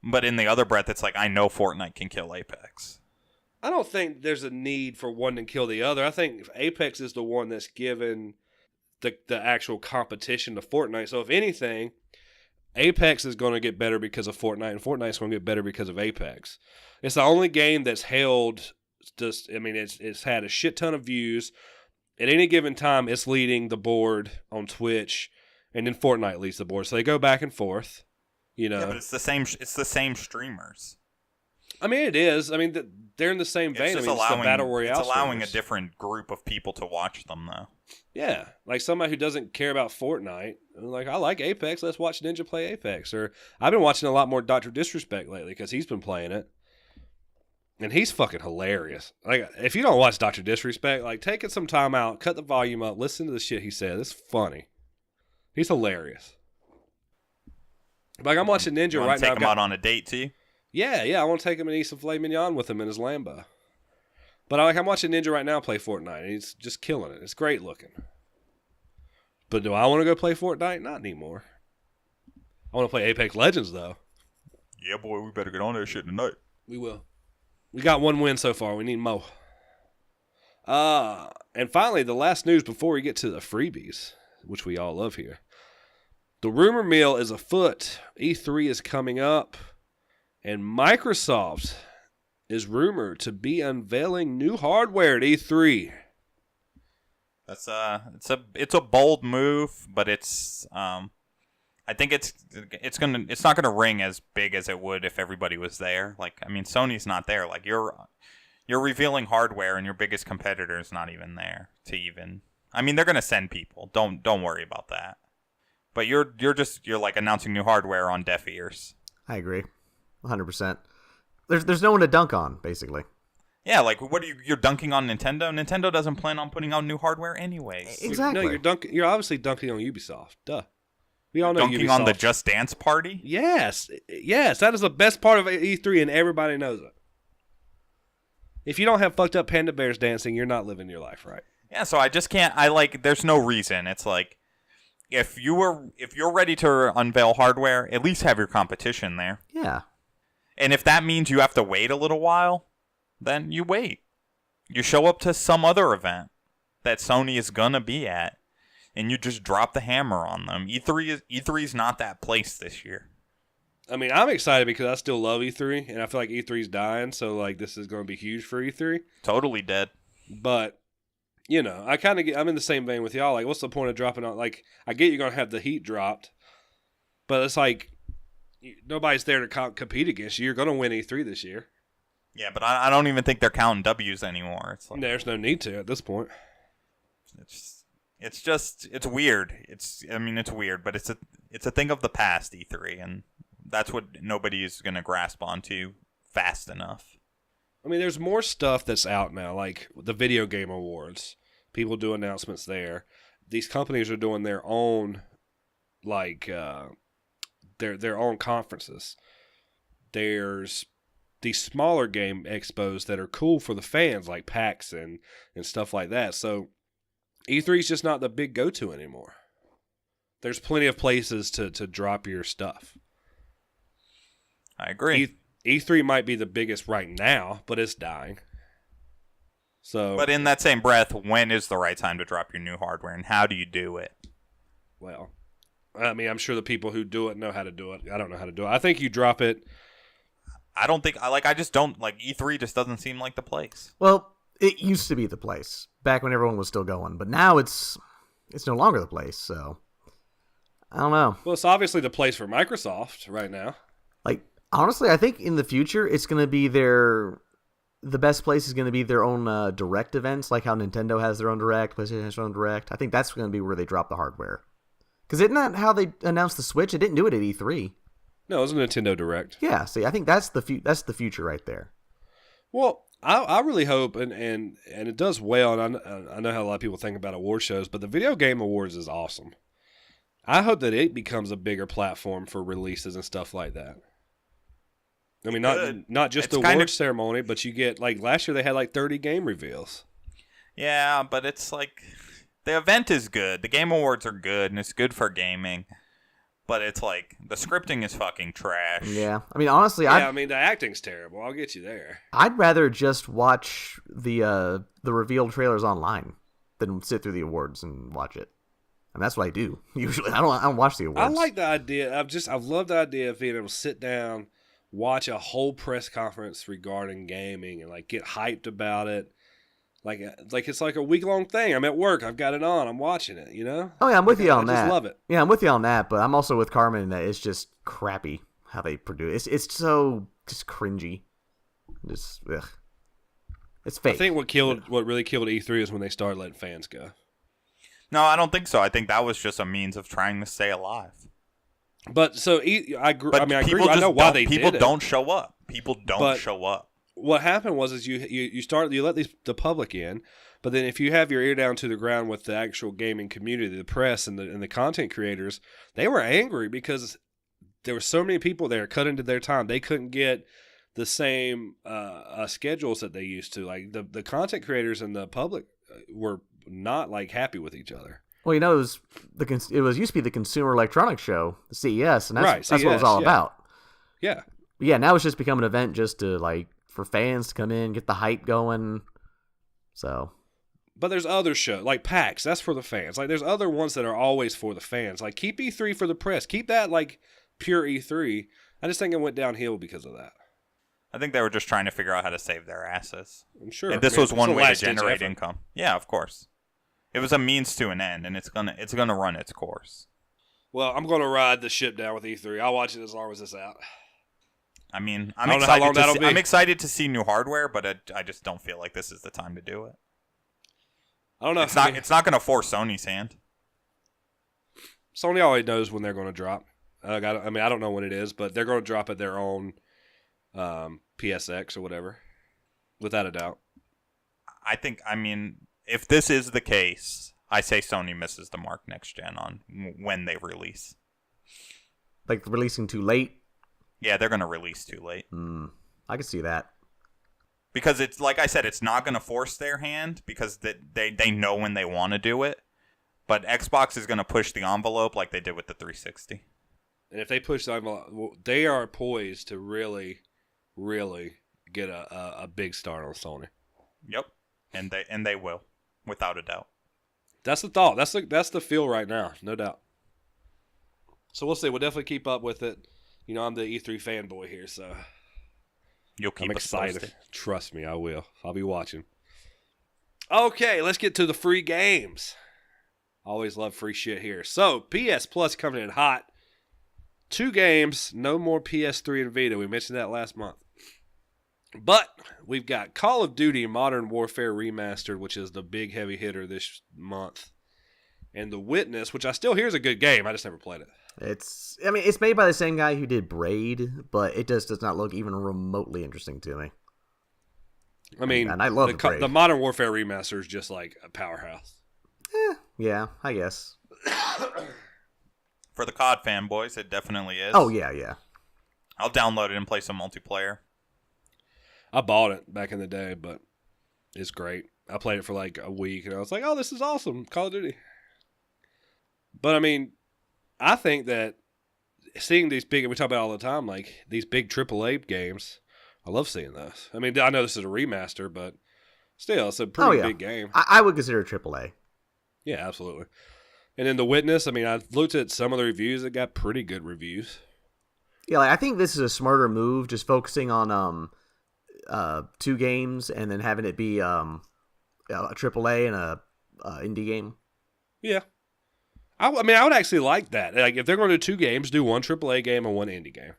But in the other breath, it's like, I know Fortnite can kill Apex. I don't think there's a need for one to kill the other. I think Apex is the one that's given the actual competition to Fortnite. So if anything, Apex is going to get better because of Fortnite, and Fortnite's going to get better because of Apex. It's the only game that's held it's had a shit ton of views. At any given time, it's leading the board on Twitch, and then Fortnite leads the board. So they go back and forth. You know, yeah, but it's the same streamers. I mean, it is. I mean, they're in the same vein. It's the Battle Royale. It's allowing streamers. A different group of people to watch them, though. Yeah, like somebody who doesn't care about Fortnite, like, I like Apex. Let's watch Ninja play Apex. Or I've been watching a lot more Dr. Disrespect lately because he's been playing it, and he's fucking hilarious. Like, if you don't watch Dr. Disrespect, like, take it some time out, cut the volume up, listen to the shit he says. It's funny. He's hilarious. Like, I'm watching Ninja right now. Take him out on a date, too? Yeah, I want to take him and eat some filet mignon with him in his Lambo. But I'm watching Ninja right now play Fortnite, and he's just killing it. It's great looking. But do I want to go play Fortnite? Not anymore. I want to play Apex Legends, though. Yeah, boy, we better get on that shit tonight. We will. We got one win so far. We need more. And finally, the last news before we get to the freebies, which we all love here. The rumor mill is afoot. E3 is coming up, and Microsoft is rumored to be unveiling new hardware at E3. That's it's a bold move, but it's I think it's not gonna ring as big as it would if everybody was there. Like, I mean, Sony's not there. Like, you're revealing hardware, and your biggest competitor is not even there to even. I mean, they're gonna send people. Don't worry about that. But you're like announcing new hardware on deaf ears. I agree, 100%. There's no one to dunk on, basically. Yeah, like, what are you're dunking on Nintendo? Nintendo doesn't plan on putting out new hardware anyways. Exactly. No, you're obviously dunking on Ubisoft. Duh. We all know dunking Ubisoft. On the Just Dance party? Yes, that is the best part of E3, and everybody knows it. If you don't have fucked up panda bears dancing, you're not living your life right. Yeah, so I just can't. There's no reason. It's like, if you're ready to unveil hardware, at least have your competition there. Yeah. And if that means you have to wait a little while, then you wait. You show up to some other event that Sony is gonna be at, and you just drop the hammer on them. E3 is not that place this year. I mean, I'm excited because I still love E3, and I feel like E3's dying, so like this is going to be huge for E3. Totally dead. But, you know, I'm in the same vein with y'all. Like, what's the point of dropping on? Like, I get you're going to have the heat dropped, but it's like nobody's there to compete against you. You're going to win E3 this year. Yeah, but I don't even think they're counting W's anymore. It's like, there's no need to at this point. It's weird. It's weird, but it's a thing of the past, E3, and that's what nobody is going to grasp onto fast enough. I mean, there's more stuff that's out now, like the Video Game Awards. People do announcements there. These companies are doing their own, like, their own conferences. There's these smaller game expos that are cool for the fans, like PAX and stuff like that. So E3 is just not the big go-to anymore. there's plenty of places to drop your stuff. I agree. E3 might be the biggest right now, but it's dying. So, but in that same breath, when is the right time to drop your new hardware, and how do you do it? Well, I mean, I'm sure the people who do it know how to do it. I don't know how to do it. I think you drop it. I don't think I just don't like E3. Just doesn't seem like the place. Well, it used to be the place back when everyone was still going, but now it's no longer the place. So I don't know. Well, it's obviously the place for Microsoft right now. Like, honestly, I think in the future it's going to be the best place is going to be their own direct events, like how Nintendo has their own direct, PlayStation has their own direct. I think that's going to be where they drop the hardware. Because isn't that how they announced the Switch? It didn't do it at E3. No, it was a Nintendo Direct. Yeah, see, I think that's the future right there. Well, I really hope, and it does well, and I know how a lot of people think about award shows, but the Video Game Awards is awesome. I hope that it becomes a bigger platform for releases and stuff like that. I mean, not just the award ceremony, but you get, like, last year they had, like, 30 game reveals. Yeah, but it's like, the event is good. The Game Awards are good, and it's good for gaming. But it's like, the scripting is fucking trash. Yeah. I mean, honestly, I mean, the acting's terrible. I'll get you there. I'd rather just watch the revealed trailers online than sit through the awards and watch it. And that's what I do. Usually, I don't watch the awards. I like the idea. I've loved the idea of being able to sit down, watch a whole press conference regarding gaming, and like get hyped about it. Like it's like a week-long thing. I'm at work. I've got it on. I'm watching it, you know? Oh, yeah, I'm with you on that. I just love it. Yeah, I'm with you on that, but I'm also with Carmen that it's just crappy how they produce. It's so just cringy. Just, ugh. It's fake. I think what really killed E3 is when they started letting fans go. No, I don't think so. I think that was just a means of trying to stay alive. But so I agree. But I mean, I agree. I know why they did it. People don't show up. People don't show up. What happened was you let the public in, but then if you have your ear down to the ground with the actual gaming community, the press and the content creators, they were angry because there were so many people there cut into their time. They couldn't get the same schedules that they used to. Like the content creators and the public were not like happy with each other. Well, you know, it was used to be the Consumer Electronics Show, the CES, and that's CES, what it was all about. Yeah. But yeah, now it's just become an event just to like for fans to come in, get the hype going. So, but there's other shows like PAX. That's for the fans. Like there's other ones that are always for the fans. Like keep E3 for the press. Keep that like pure E3. I just think it went downhill because of that. I think they were just trying to figure out how to save their asses. I'm sure. And this was one way to generate income. Yeah, of course. It was a means to an end, and it's gonna run its course. Well, I'm gonna ride the ship down with E3. I'll watch it as long as it's out. I mean, I'm excited to see new hardware, but I just don't feel like this is the time to do it. I don't know. It's not going to force Sony's hand. Sony always knows when they're going to drop. I don't know when it is, but they're going to drop at their own PSX or whatever, without a doubt. I mean, if this is the case, I say Sony misses the mark next gen on when they release. Like releasing too late? Yeah, they're going to release too late. I can see that. Because it's, like I said, it's not going to force their hand because they know when they want to do it. But Xbox is going to push the envelope like they did with the 360. And if they push the envelope, they are poised to really, really get a big start on Sony. Yep. And they will, without a doubt. That's the thought. That's the feel right now, no doubt. So we'll see. We'll definitely keep up with it. You know, I'm the E3 fanboy here, so you'll keep I'm excited. Posted. Trust me, I will. I'll be watching. Okay, let's get to the free games. Always love free shit here. So, PS Plus coming in hot. 2 games, no more PS3 and Vita. We mentioned that last month. But we've got Call of Duty Modern Warfare Remastered, which is the big heavy hitter this month. And The Witness, which I still hear is a good game. I just never played it. It's made by the same guy who did Braid, but it just does not look even remotely interesting to me. I mean, and I love the Modern Warfare Remaster is just like a powerhouse. Yeah, I guess. For the COD fanboys, it definitely is. Oh, yeah. I'll download it and play some multiplayer. I bought it back in the day, but it's great. I played it for like a week, and I was like, oh, this is awesome, Call of Duty. But, I mean, I think that seeing these big, we talk about it all the time, like these big AAA games, I love seeing those. I mean, I know this is a remaster, but still, it's a pretty big game. I would consider it AAA. Yeah, absolutely. And then The Witness, I mean, I looked at some of the reviews that got pretty good reviews. Yeah, like, I think this is a smarter move, just focusing on 2 games and then having it be a AAA and a indie game. Yeah. I mean, I would actually like that. Like, if they're going to do 2 games, do 1 AAA game and 1 indie game.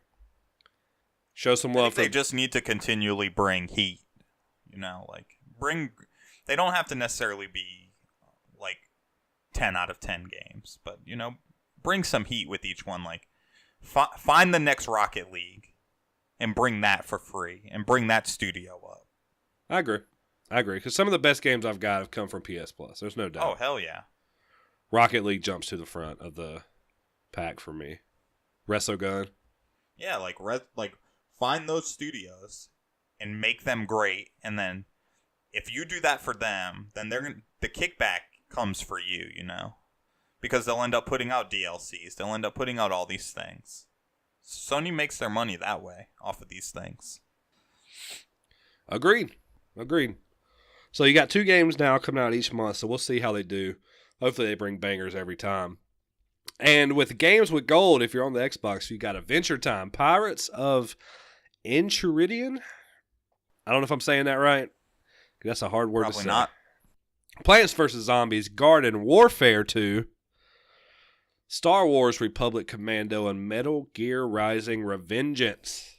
Show some love. They just need to continually bring heat. They don't have to necessarily be like 10 out of 10 games, but bring some heat with each one. Like, find the next Rocket League and bring that for free and bring that studio up. I agree. Because some of the best games I've got have come from PS Plus. There's no doubt. Oh, hell yeah. Rocket League jumps to the front of the pack for me. Resogun. Yeah, find those studios and make them great, and then if you do that for them, then the kickback comes for you, because they'll end up putting out DLCs, they'll end up putting out all these things. Sony makes their money that way off of these things. Agreed. So you got 2 games now coming out each month, so we'll see how they do. Hopefully they bring bangers every time. And with games with gold, if you're on the Xbox, you got Adventure Time, Pirates of Enchiridion. I don't know if I'm saying that right. That's a hard word to say. Probably not. Plants vs. Zombies, Garden Warfare 2, Star Wars Republic Commando, and Metal Gear Rising Revengeance.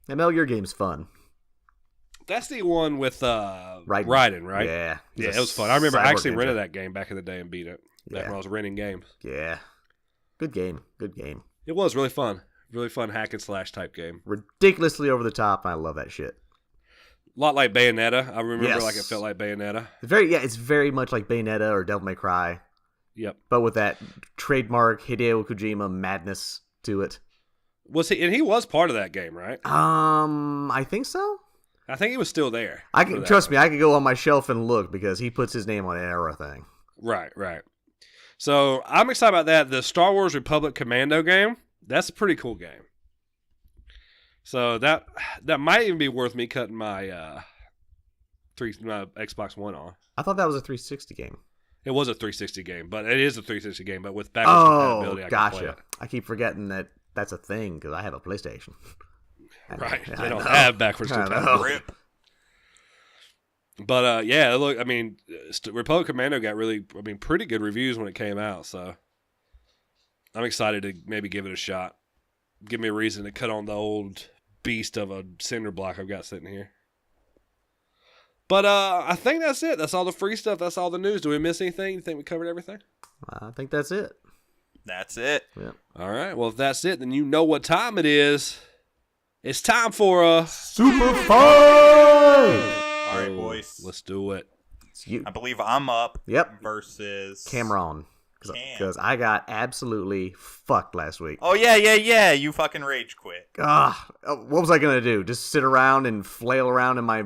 The Metal Gear game's fun. That's the one with Raiden, right? Yeah. Yeah, it was fun. I remember I actually ninja. rented that game back in the day and beat it. Back when I was renting games. Yeah. Good game. It was really fun. Really fun hack and slash type game. Ridiculously over the top, and I love that shit. A lot like Bayonetta. I remember Yes. like it felt like Bayonetta. It's very much like Bayonetta or Devil May Cry. Yep. But with that trademark Hideo Kojima madness to it. And he was part of that game, right? I think so. I think he was still there. I could go on my shelf and look because he puts his name on everything. Right. So I'm excited about that. The Star Wars Republic Commando game, that's a pretty cool game. So that might even be worth me cutting my Xbox One on. I thought that was a 360 game. It was a 360 game, but it is a 360 game, but with backwards compatibility, I can play it. I keep forgetting that that's a thing because I have a PlayStation. Right. They don't have backwards compatibility. Rip. But yeah, look, I mean, Republic Commando got pretty good reviews when it came out, so I'm excited to maybe give it a shot. Give me a reason to cut on the old beast of a cinder block I've got sitting here. But I think that's it. That's all the free stuff. That's all the news. Do we miss anything? You think we covered everything? I think that's it. That's it. Yeah. All right. Well, if that's it, then you know what time it is. It's time for a SuperFight! All right, boys. Let's do it. It's you. I believe I'm up. Yep. Versus Cameron. Because I got absolutely fucked last week. Oh, yeah. You fucking rage quit. What was I going to do? Just sit around and flail around in my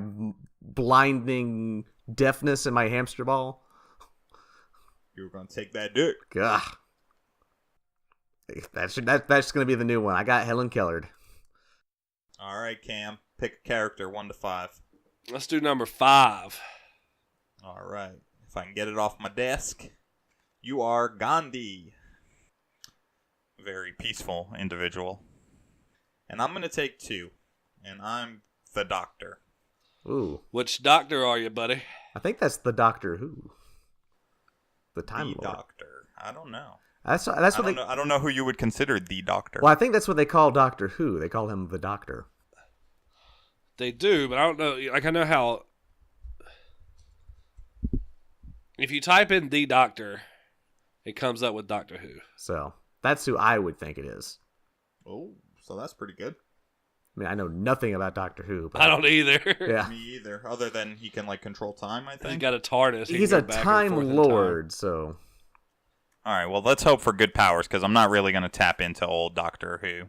blinding deafness in my hamster ball? You were going to take that dick. Ugh. That's going to be the new one. I got Helen Kellered. All right, Cam. Pick a character, 1 to 5. Let's do number 5. All right. If I can get it off my desk. You are Gandhi. Very peaceful individual. And I'm going to take 2. And I'm the Doctor. Ooh. Which Doctor are you, buddy? I think that's the Doctor Who. The Time Lord. Doctor. I don't know. That's what I don't know who you would consider the Doctor. Well, I think that's what they call Doctor Who. They call him the Doctor. They do, but I don't know. Like, I know how. If you type in the Doctor, it comes up with Doctor Who. So that's who I would think it is. Oh, so that's pretty good. I mean, I know nothing about Doctor Who. But I don't either. Yeah. Me either. Other than he can control time, I think. He's got a TARDIS. He's a Time Lord, so. All right, well, let's hope for good powers, because I'm not really going to tap into old Doctor Who.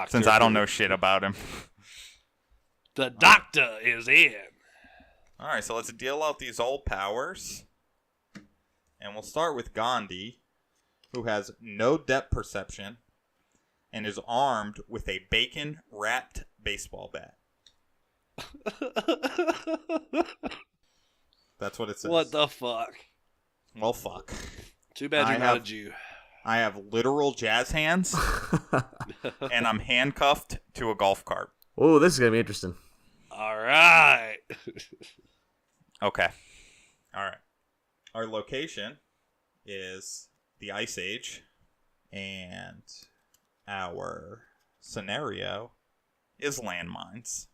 Since I don't know shit about him. The Doctor is in. All right, so let's deal out these old powers. And we'll start with Gandhi. who has no depth perception and is armed with a bacon-wrapped baseball bat. That's what it says. What the fuck? Well, fuck. Too bad you're not a Jew. I have literal jazz hands, and I'm handcuffed to a golf cart. Oh, this is going to be interesting. All right. Okay. All right. Our location is the Ice Age, and our scenario is landmines.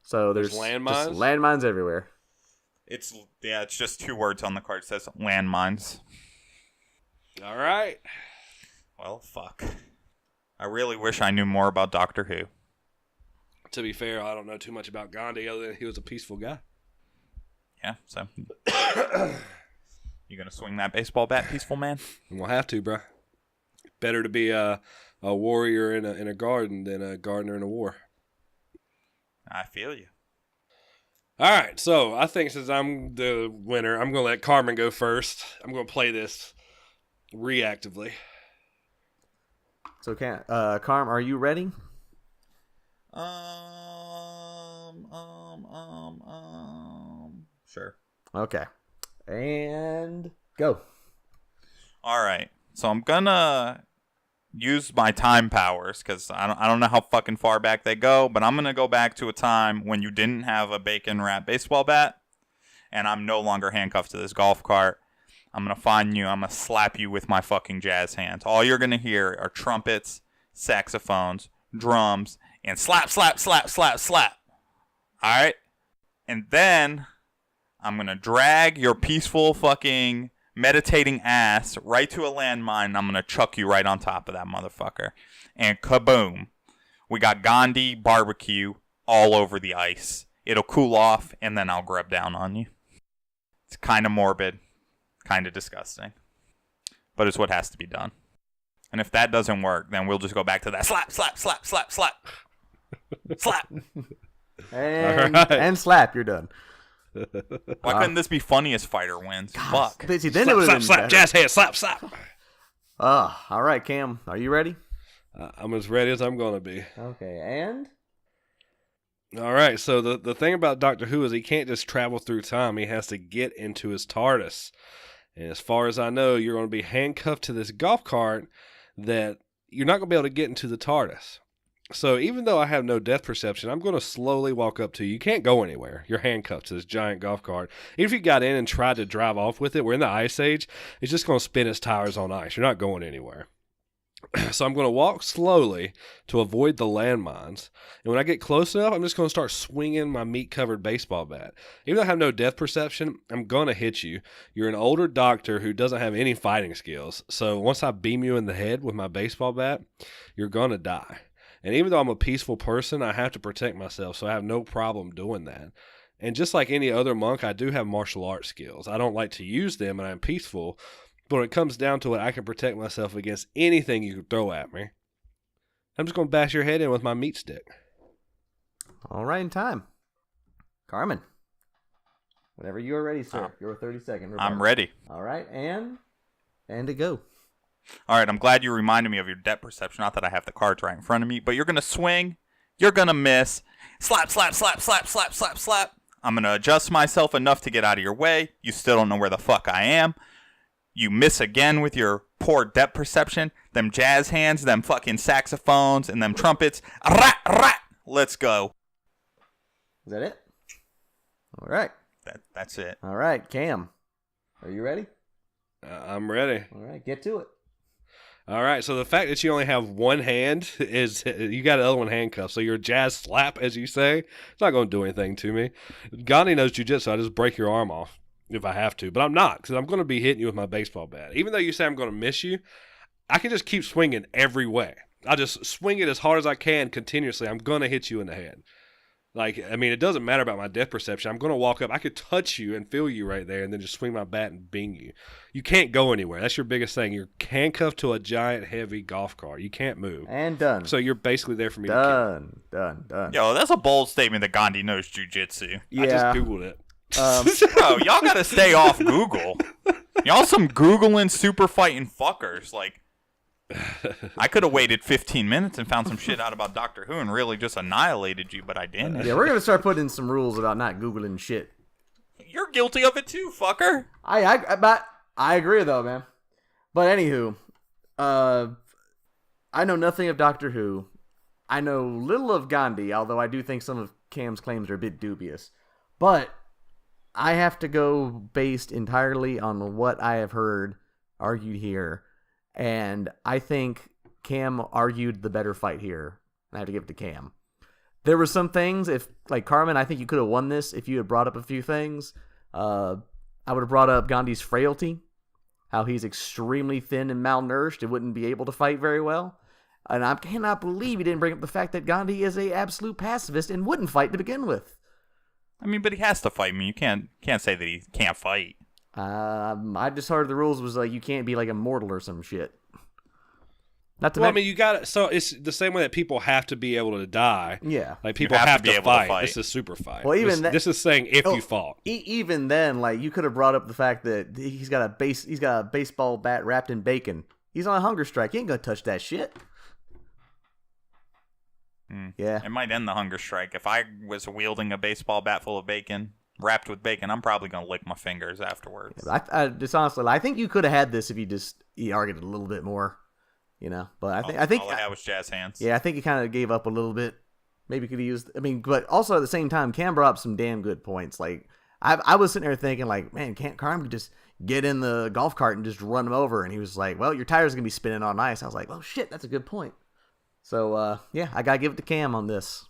So there's landmines? just landmines everywhere. It's just 2 words on the card. It says landmines. All right. Well, fuck. I really wish I knew more about Doctor Who. To be fair, I don't know too much about Gandhi other than he was a peaceful guy. Yeah, so. You gonna swing that baseball bat, peaceful man? We'll have to, bro. Better to be a warrior in a garden than a gardener in a war. I feel you. All right, so I think since I'm the winner, I'm going to let Carmen go first. I'm going to play this reactively. So, Carm, are you ready? Sure. Okay. And go. All right. So I'm gonna use my time powers because I don't know how fucking far back they go, but I'm gonna go back to a time when you didn't have a bacon wrapped baseball bat, and I'm no longer handcuffed to this golf cart. I'm gonna find you. I'm gonna slap you with my fucking jazz hands. All you're gonna hear are trumpets, saxophones, drums, and slap, slap, slap, slap, slap. All right, and then I'm gonna drag your peaceful fucking meditating ass right to a landmine, and I'm going to chuck you right on top of that motherfucker. And kaboom. We got Gandhi barbecue all over the ice. It'll cool off, and then I'll grub down on you. It's kind of morbid, kind of disgusting. But it's what has to be done. And if that doesn't work, then we'll just go back to that slap, slap, slap, slap, slap. Slap. And slap, you're done. Why couldn't this be funniest fighter wins? Fuck. See, then Slap, it would slap, have slap, been jazz hands, slap, slap. all right, Cam, are you ready? I'm as ready as I'm going to be. Okay, and? All right, so the thing about Doctor Who is he can't just travel through time. He has to get into his TARDIS. And as far as I know, you're going to be handcuffed to this golf cart that you're not going to be able to get into the TARDIS. So even though I have no depth perception, I'm going to slowly walk up to you. You can't go anywhere. You're handcuffed to this giant golf cart. Even if you got in and tried to drive off with it, we're in the Ice Age, it's just going to spin its tires on ice. You're not going anywhere. So I'm going to walk slowly to avoid the landmines. And when I get close enough, I'm just going to start swinging my meat-covered baseball bat. Even though I have no depth perception, I'm going to hit you. You're an older doctor who doesn't have any fighting skills. So once I beam you in the head with my baseball bat, you're going to die. And even though I'm a peaceful person, I have to protect myself, so I have no problem doing that. And just like any other monk, I do have martial arts skills. I don't like to use them, and I'm peaceful, but when it comes down to it, I can protect myself against anything you can throw at me. I'm just going to bash your head in with my meat stick. All right, in time. Carmen, whenever you are ready, sir. Your 30-second. I'm ready. All right, and to go. All right, I'm glad you reminded me of your depth perception. Not that I have the cards right in front of me, but you're going to swing. You're going to miss. Slap, slap, slap, slap, slap, slap, slap. I'm going to adjust myself enough to get out of your way. You still don't know where the fuck I am. You miss again with your poor depth perception. Them jazz hands, them fucking saxophones, and them trumpets. Rat, rat. Let's go. Is that it? All right. That's it. All right, Cam, are you ready? I'm ready. All right, get to it. All right, so the fact that you only have one hand is you got the other one handcuffed. So your jazz slap, as you say, it's not going to do anything to me. Gandhi knows jiu-jitsu. I just break your arm off if I have to. But I'm not, because I'm going to be hitting you with my baseball bat. Even though you say I'm going to miss you, I can just keep swinging every way. I'll just swing it as hard as I can continuously. I'm going to hit you in the head. Like, I mean, it doesn't matter about my depth perception. I'm going to walk up. I could touch you and feel you right there and then just swing my bat and bing you. You can't go anywhere. That's your biggest thing. You're handcuffed to a giant, heavy golf cart. You can't move. And done. So you're basically there for me to kill. Done. Yo, that's a bold statement that Gandhi knows jiu-jitsu. Yeah. I just Googled it. Bro, y'all gotta stay off Google. Y'all some Googling super fighting fuckers. Like, I could have waited 15 minutes and found some shit out about Doctor Who and really just annihilated you, but I didn't. Yeah, we're gonna start putting in some rules about not Googling shit. You're guilty of it too, fucker. I agree though, man. But anywho, I know nothing of Doctor Who. I know little of Gandhi, although I do think some of Cam's claims are a bit dubious. But I have to go based entirely on what I have heard argued here. And I think Cam argued the better fight here. I have to give it to Cam. There were some things, like Carmen, I think you could have won this if you had brought up a few things. I would have brought up Gandhi's frailty, how he's extremely thin and malnourished and wouldn't be able to fight very well. And I cannot believe he didn't bring up the fact that Gandhi is a absolute pacifist and wouldn't fight to begin with. I mean, but he has to fight me. You can't say that he can't fight. I just heard the rules was like you can't be like immortal or some shit. I mean, you got it. So it's the same way that people have to be able to die. Yeah, like people have to fight. This is super fight. Well, even this is saying if you fought. Even then, like you could have brought up the fact that he's got a baseball bat wrapped in bacon. He's on a hunger strike. He ain't gonna touch that shit. Yeah, it might end the hunger strike. If I was wielding a baseball bat full of bacon, wrapped with bacon, I'm probably gonna lick my fingers afterwards. Yeah, I just honestly, I think you could have had this if you argued it a little bit more. You know, but I think all I had was jazz hands. Yeah, I think he kind of gave up a little bit. Maybe could have used. I mean, but also at the same time, Cam brought up some damn good points. Like I was sitting there thinking, like, man, can't Carm just get in the golf cart and just run him over? And he was like, well, your tires are gonna be spinning on ice. I was like, oh shit, that's a good point. So yeah, I gotta give it to Cam on this.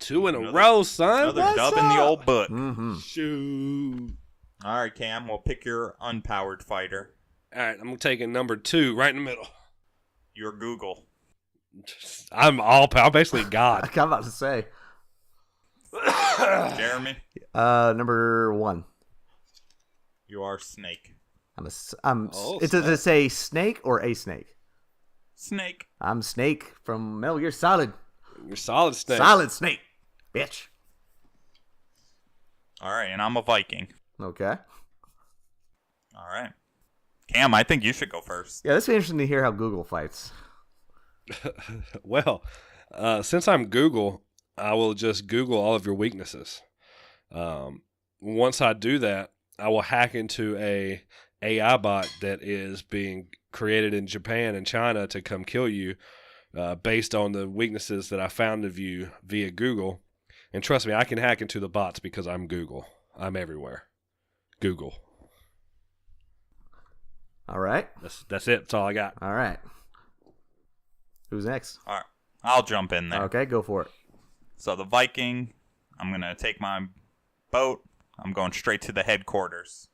2 in a row, son. Another dub in the old book. Mm-hmm. Shoot. All right, Cam, we'll pick your unpowered fighter. All right, I'm taking number 2, right in the middle. You're Google. I'm basically God. I'm about to say. Jeremy? Number 1. You are Snake. Does it say snake or a snake? Snake. I'm Snake from Metal Gear Solid. You're Solid Snake. Solid Snake, bitch. All right, and I'm a Viking. Okay. All right. Cam, I think you should go first. Yeah, this will be interesting to hear how Google fights. Well, since I'm Google, I will just Google all of your weaknesses. Once I do that, I will hack into a AI bot that is being created in Japan and China to come kill you based on the weaknesses that I found of you via Google. And trust me, I can hack into the bots because I'm Google. I'm everywhere. Google. All right. That's it. That's all I got. All right. Who's next? All right. I'll jump in there. Okay, go for it. So the Viking, I'm going to take my boat. I'm going straight to the headquarters.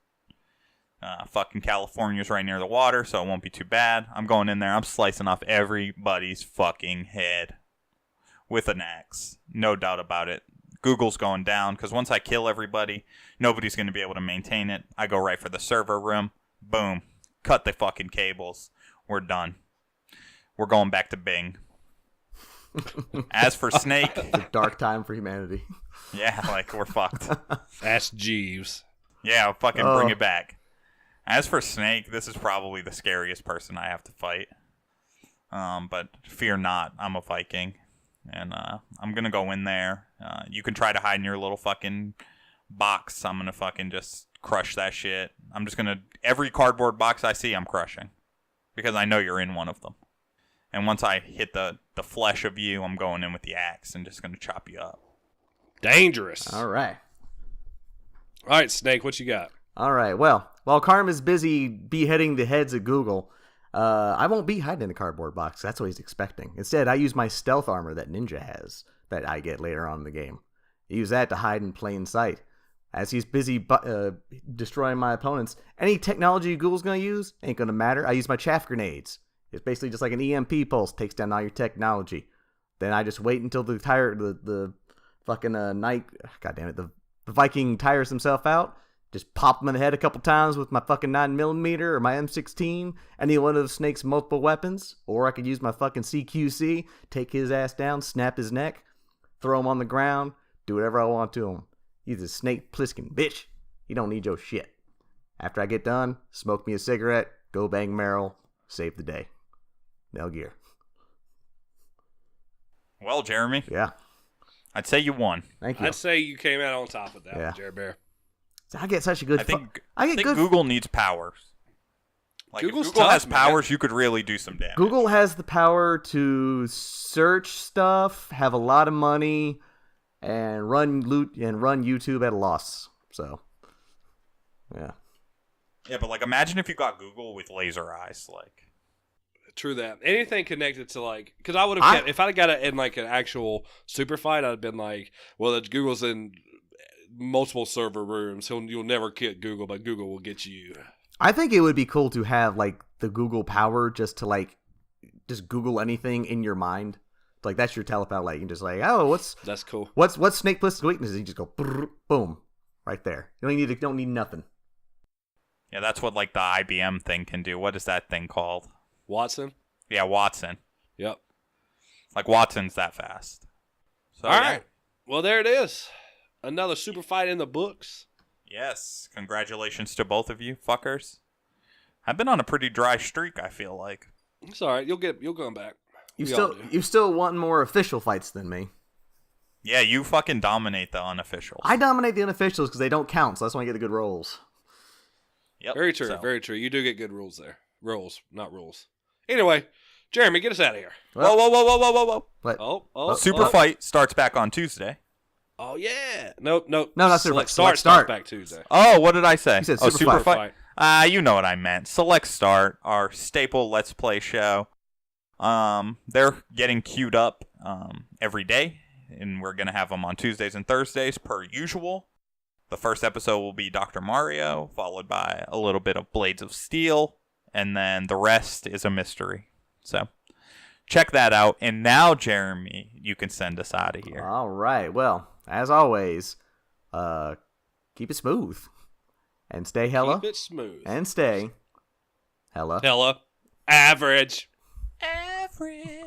Fucking California's right near the water, so it won't be too bad. I'm going in there. I'm slicing off everybody's fucking head with an axe. No doubt about it. Google's going down, because once I kill everybody, nobody's going to be able to maintain it. I go right for the server room. Boom. Cut the fucking cables. We're done. We're going back to Bing. As for Snake... It's a dark time for humanity. Yeah, like, we're fucked. Ask Jeeves. Yeah, fucking bring it back. As for Snake, this is probably the scariest person I have to fight. But fear not, I'm a Viking. And I'm going to go in there. You can try to hide in your little fucking box. I'm going to fucking just crush that shit. I'm just going to... Every cardboard box I see, I'm crushing. Because I know you're in one of them. And once I hit the flesh of you, I'm going in with the axe and just going to chop you up. Dangerous. All right. All right, Snake, what you got? All right. Well, while Carm is busy beheading the heads of Google, I won't be hiding in a cardboard box. That's what he's expecting. Instead, I use my stealth armor that Ninja has that I get later on in the game. I use that to hide in plain sight. As he's busy destroying my opponents, any technology Google's going to use ain't going to matter. I use my chaff grenades. It's basically just like an EMP pulse, takes down all your technology. Then I just wait until the fucking the Viking tires himself out. Just pop him in the head a couple times with my fucking 9mm or my M16, any one of Snake's multiple weapons. Or I could use my fucking CQC, take his ass down, snap his neck, throw him on the ground, do whatever I want to him. You's a Snake Plissken, bitch. You don't need your shit. After I get done, smoke me a cigarette, go bang Meryl, save the day. Metal Gear. Well, Jeremy. Yeah. I'd say you won. Thank you. I'd say you came out on top of that, Yeah. Jerry Bear. I get such a good... I think good... Google needs powers. Like, Google's if Google has tough, man. powers, you could really do some damage. Google has the power to search stuff, have a lot of money, and run YouTube at a loss. So, yeah. Yeah, but like, imagine if you got Google with laser eyes, like. True that. Anything connected to like, because I would have kept, if I'd got it in like an actual super fight, I'd have been like, well, Google's in multiple server rooms, so you'll never get Google, but Google will get you. I think it would be cool to have like the Google power just to like just Google anything in your mind. Like that's your telepath. Like you can just like, oh, that's cool. What's Snake Plissken's weaknesses? You just go boom, right there. You don't need nothing. Yeah, that's what like the IBM thing can do. What is that thing called? Watson. Yeah, Watson. Yep. Like Watson's that fast. So, all right. Well, there it is. Another super fight in the books. Yes. Congratulations to both of you, fuckers. I've been on a pretty dry streak, I feel like. It's all right. You'll come back. You still want more official fights than me. Yeah, you fucking dominate the unofficials. I dominate the unofficials because they don't count, so that's when I get the good rolls. Yep. Very true. So. Very true. You do get good rules there. Rolls, not rules. Anyway, Jeremy, get us out of here. Whoa. What? Oh. Super Fight starts back on Tuesday. Oh, yeah. Nope. No, not Super Start. Start. Back Tuesday. Oh, what did I say? You said oh, Super Fight. You know what I meant. Select Start, our staple Let's Play show. They're getting queued up every day, and we're going to have them on Tuesdays and Thursdays per usual. The first episode will be Dr. Mario, followed by a little bit of Blades of Steel, and then the rest is a mystery. So, check that out. And now, Jeremy, you can send us out of here. All right. Well, as always, keep it smooth. And stay hella. Keep it smooth. And stay hella. Average. Average.